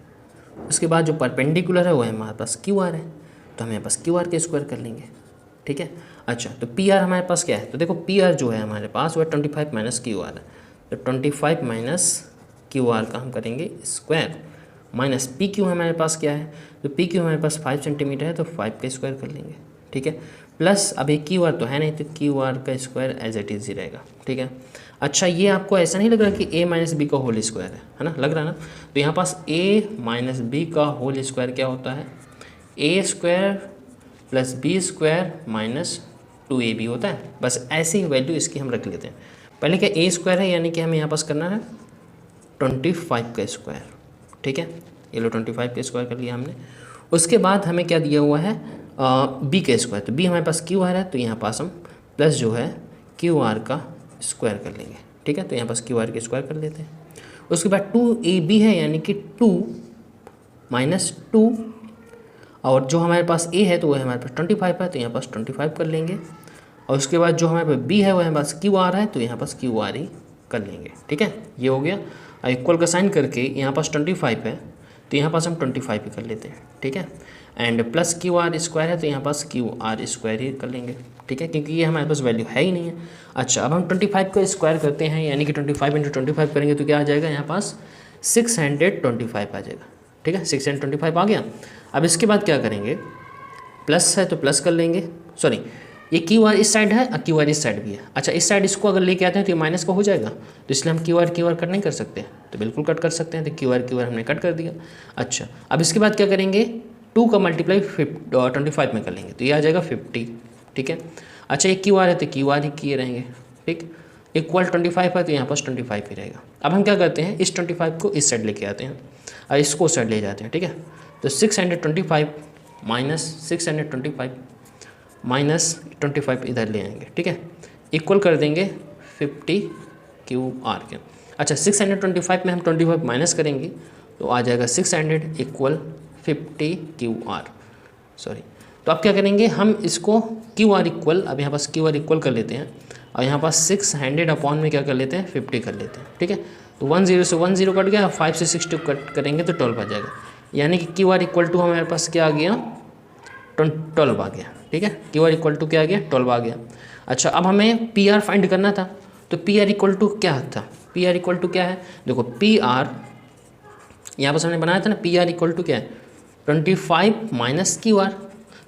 Speaker 1: उसके बाद जो परपेंडिकुलर है वो है हमारे पास QR है, तो हम यहाँ पास QR के स्क्वायर कर लेंगे, ठीक है। अच्छा, तो पी आर हमारे पास क्या है, तो देखो पी आर जो है हमारे पास वो 25 माइनस क्यू आर है, तो 25 माइनस क्यू आर का हम करेंगे स्क्वायर, माइनस पी क्यू हमारे पास क्या है, तो पी क्यू हमारे पास 5 सेंटीमीटर है, तो 5 का स्क्वायर कर लेंगे, ठीक है। प्लस अब एक क्यू आर तो है नहीं, तो क्यू आर का स्क्वायर एज इट इज़ ही रहेगा, ठीक है। अच्छा, ये आपको ऐसा नहीं लग रहा कि ए माइनस बी का होल स्क्वायर है ना, लग रहा है ना। तो यहाँ पास ए माइनस बी का होल स्क्वायर क्या होता है, A square plus B square minus 2ab होता है। बस ऐसी वैल्यू इसकी हम रख लेते हैं। पहले क्या ए स्क्वायर है, यानी कि हमें यहाँ पास करना है 25 का स्क्वायर, ठीक है। ये लो 25 का स्क्वायर कर लिया हमने। उसके बाद हमें क्या दिया हुआ है, बी का स्क्वायर, तो बी हमारे पास क्यू आर है, तो यहाँ पास हम प्लस जो है क्यू आर का स्क्वायर कर लेंगे, ठीक है। तो यहाँ पास क्यू आर का स्क्वायर कर लेते हैं। उसके बाद 2ab है, यानी कि 2 माइनस 2, और जो हमारे पास a है तो वो हमारे पास 25 है, तो यहाँ पास 25 कर लेंगे। और उसके बाद जो हमारे पास b है वो हमारे पास क्यू आर है, तो यहाँ पास क्यू आर ही कर लेंगे, ठीक है। ये हो गया। इक्वल का साइन करके यहाँ पास 25 है, तो यहाँ पास हम 25 ही कर लेते हैं, ठीक है। And plus Q R square है, तो यहाँ पास क्यू आर स्क्वायर ही कर लेंगे, ठीक है, क्योंकि ये हमारे पास वैल्यू है ही नहीं है। अच्छा, अब हम 25 का स्क्वायर करते हैं, यानी कि 25 × 25 करेंगे तो क्या आ जाएगा, यहाँ पास 625 आ जाएगा, ठीक है। 625 आ गया। अब इसके बाद क्या करेंगे, प्लस है तो प्लस कर लेंगे, सॉरी ये क्यू आर इस साइड है और क्यू आर इस साइड भी है। अच्छा, इस साइड इसको अगर लेके आते हैं तो ये माइनस का हो जाएगा, तो इसलिए हम क्यू आर कट नहीं कर सकते, तो बिल्कुल कट कर सकते हैं, तो क्यू आर हमने कट कर दिया। अच्छा, अब इसके बाद क्या करेंगे, 2 का मल्टीप्लाई 25 में कर लेंगे, तो ये आ जाएगा 50, ठीक है। अच्छा, ये क्यू आर है तो क्यू आर ही किए रहेंगे, ठीक। इक्वल 25 है, तो यहाँ पास 25 ही रहेगा। अब हम क्या करते हैं, इस 25 को इस साइड लेके आते हैं और इसको उस साइड ले जाते हैं, ठीक है। तो 625 माइनस 625 माइनस 25 इधर ले आएंगे, ठीक है। इक्वल कर देंगे 50 क्यू आर के। अच्छा, 625 में हम 25 माइनस करेंगे तो आ जाएगा 600 इक्वल 50 क्यू आर, सॉरी। तो अब क्या करेंगे, हम इसको क्यू आर इक्वल, अब यहाँ पास क्यू आर इक्वल कर लेते हैं और यहाँ पास 600 अपॉन में क्या कर लेते हैं, 50 कर लेते हैं, ठीक है। तो 10 से 10 कट गया, 5 से 60 कट करेंगे तो 12 आ जाएगा, यानी कि क्यू आर इक्वल टू हमारे पास क्या आ गया, 12 आ गया, ठीक है। क्यू आर इक्वल टू क्या आ गया, 12 आ गया। अच्छा, अब हमें पी आर फाइंड करना था, तो पी आर इक्वल टू क्या था, पी आर इक्वल टू क्या है, देखो पी आर यहाँ पर हमने बनाया था ना, पी आर इक्वल टू क्या है, 25 माइनस क्यू आर,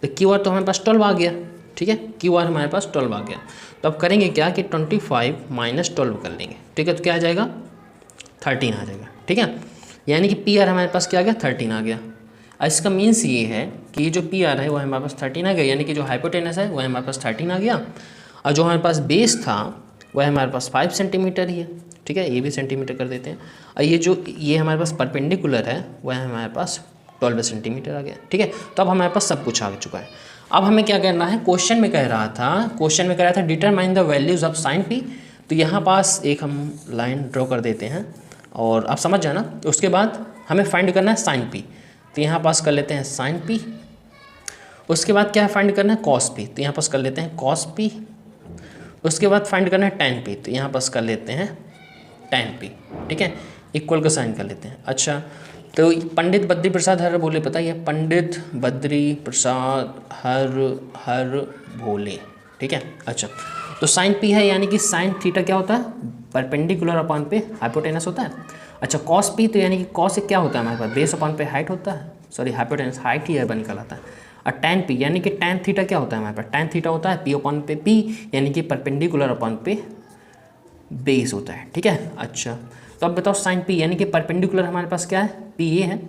Speaker 1: तो क्यू आर तो हमारे पास 12 आ गया, ठीक है। क्यू आर हमारे पास 12 आ गया। तो अब करेंगे क्या कि 25 माइनस 12 कर लेंगे, ठीक है। तो क्या आ जाएगा, 13 आ जाएगा, ठीक है। यानी कि पी आर हमारे पास क्या आ गया, 13 आ गया। इसका मीन्स ये है कि ये जो पी आर है वो हमारे पास 13 आ गया, यानी कि जो हाइपोटेनस है वो हमारे पास 13 आ गया, और जो हमारे पास बेस था वह हमारे पास 5 सेंटीमीटर ही है, ठीक है। ये भी सेंटीमीटर कर देते हैं। और ये हमारे पास परपेंडिकुलर है वह हमारे पास 12 सेंटीमीटर आ गया, ठीक है। तो अब हमारे पास सब कुछ आ चुका है। अब हमें क्या करना है, क्वेश्चन में कह रहा था determine the values of sine P. तो यहाँ पास एक हम लाइन ड्रॉ कर देते हैं और आप समझ जाना। उसके बाद हमें फाइंड करना है साइन पी, तो यहाँ पास कर लेते हैं साइन पी। उसके बाद क्या फाइंड करना है, कॉस पी, तो यहाँ पास कर लेते हैं कॉस पी। उसके बाद फाइंड करना है टैन पी, तो यहाँ पास कर लेते हैं टैन पी, ठीक है। इक्वल का साइन कर लेते हैं। अच्छा, तो पंडित बद्री प्रसाद हर भोले, पता है पंडित बद्री प्रसाद हर भोले, ठीक है। अच्छा, तो साइन पी है, यानी कि साइन थीटा क्या होता है, परपेंडिकुलर अपॉन पे हाइपोटेनस होता है। अच्छा, कॉस पी, तो यानी कि कॉस से क्या होता है हमारे पास, बेस अपॉन पे हाइट होता है, सॉरी हाइपोटेनस हाइट ही है निकल आता है। और टैन पी, यानी कि टैन थीटा क्या होता है हमारे पास, टैन थीटा होता है पी अपॉन पे पी, यानी कि परपेंडिकुलर अपॉन पे बेस होता है, ठीक है। अच्छा, तो अब बताओ साइन पी, यानी कि परपेंडिकुलर हमारे पास क्या है, पी ये है,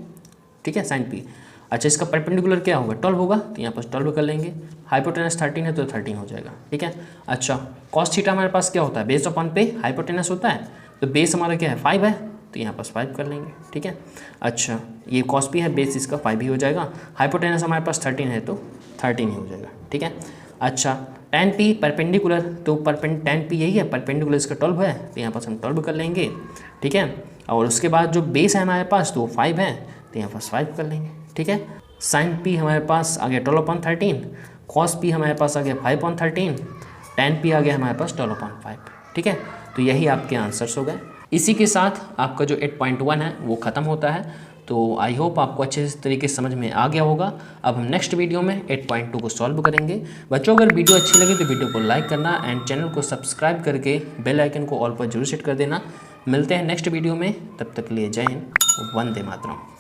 Speaker 1: ठीक है, साइन पी। अच्छा, इसका परपेंडिकुलर क्या होगा, 12 होगा, तो यहाँ पर 12 कर लेंगे। हाइपोटेनस 13 है तो 13 हो जाएगा, ठीक है। अच्छा, कॉस थीटा हमारे पास क्या होता है, बेस अपॉन पे हाइपोटेनस होता है, तो बेस हमारा क्या है 5 है, तो यहाँ पास 5 कर लेंगे, ठीक है। अच्छा, ये कॉस पी है, बेस इसका 5 ही हो जाएगा। हाइपोटेनस हमारे पास 13 है तो 13 ही हो जाएगा, ठीक है। अच्छा, टैन पी परपेंडिकुलर, तो टैन पी यही है, परपेंडिकुलर इसका 12 है, तो यहाँ पास हम 12 कर लेंगे, ठीक है। और उसके बाद जो बेस है हमारे पास तो 5 है, तो यहाँ पास 5 कर लेंगे, ठीक है। साइन पी हमारे पास आ गया 12/13, कॉस पी हमारे पास आ गया 5/13, टैन पी आ गया हमारे पास 12/5, ठीक है। तो यही आपके आंसर्स हो गए। इसी के साथ आपका जो 8.1 है वो ख़त्म होता है। तो आई होप आपको अच्छे तरीके से समझ में आ गया होगा। अब हम नेक्स्ट वीडियो में 8.2 को सॉल्व करेंगे। बच्चों अगर वीडियो अच्छी लगे तो वीडियो को लाइक करना एंड चैनल को सब्सक्राइब करके बेल आइकन को ऑल पर जरूर सेट कर देना। मिलते हैं नेक्स्ट वीडियो में, तब तक के लिए जय हिंद, वंदे मातरम।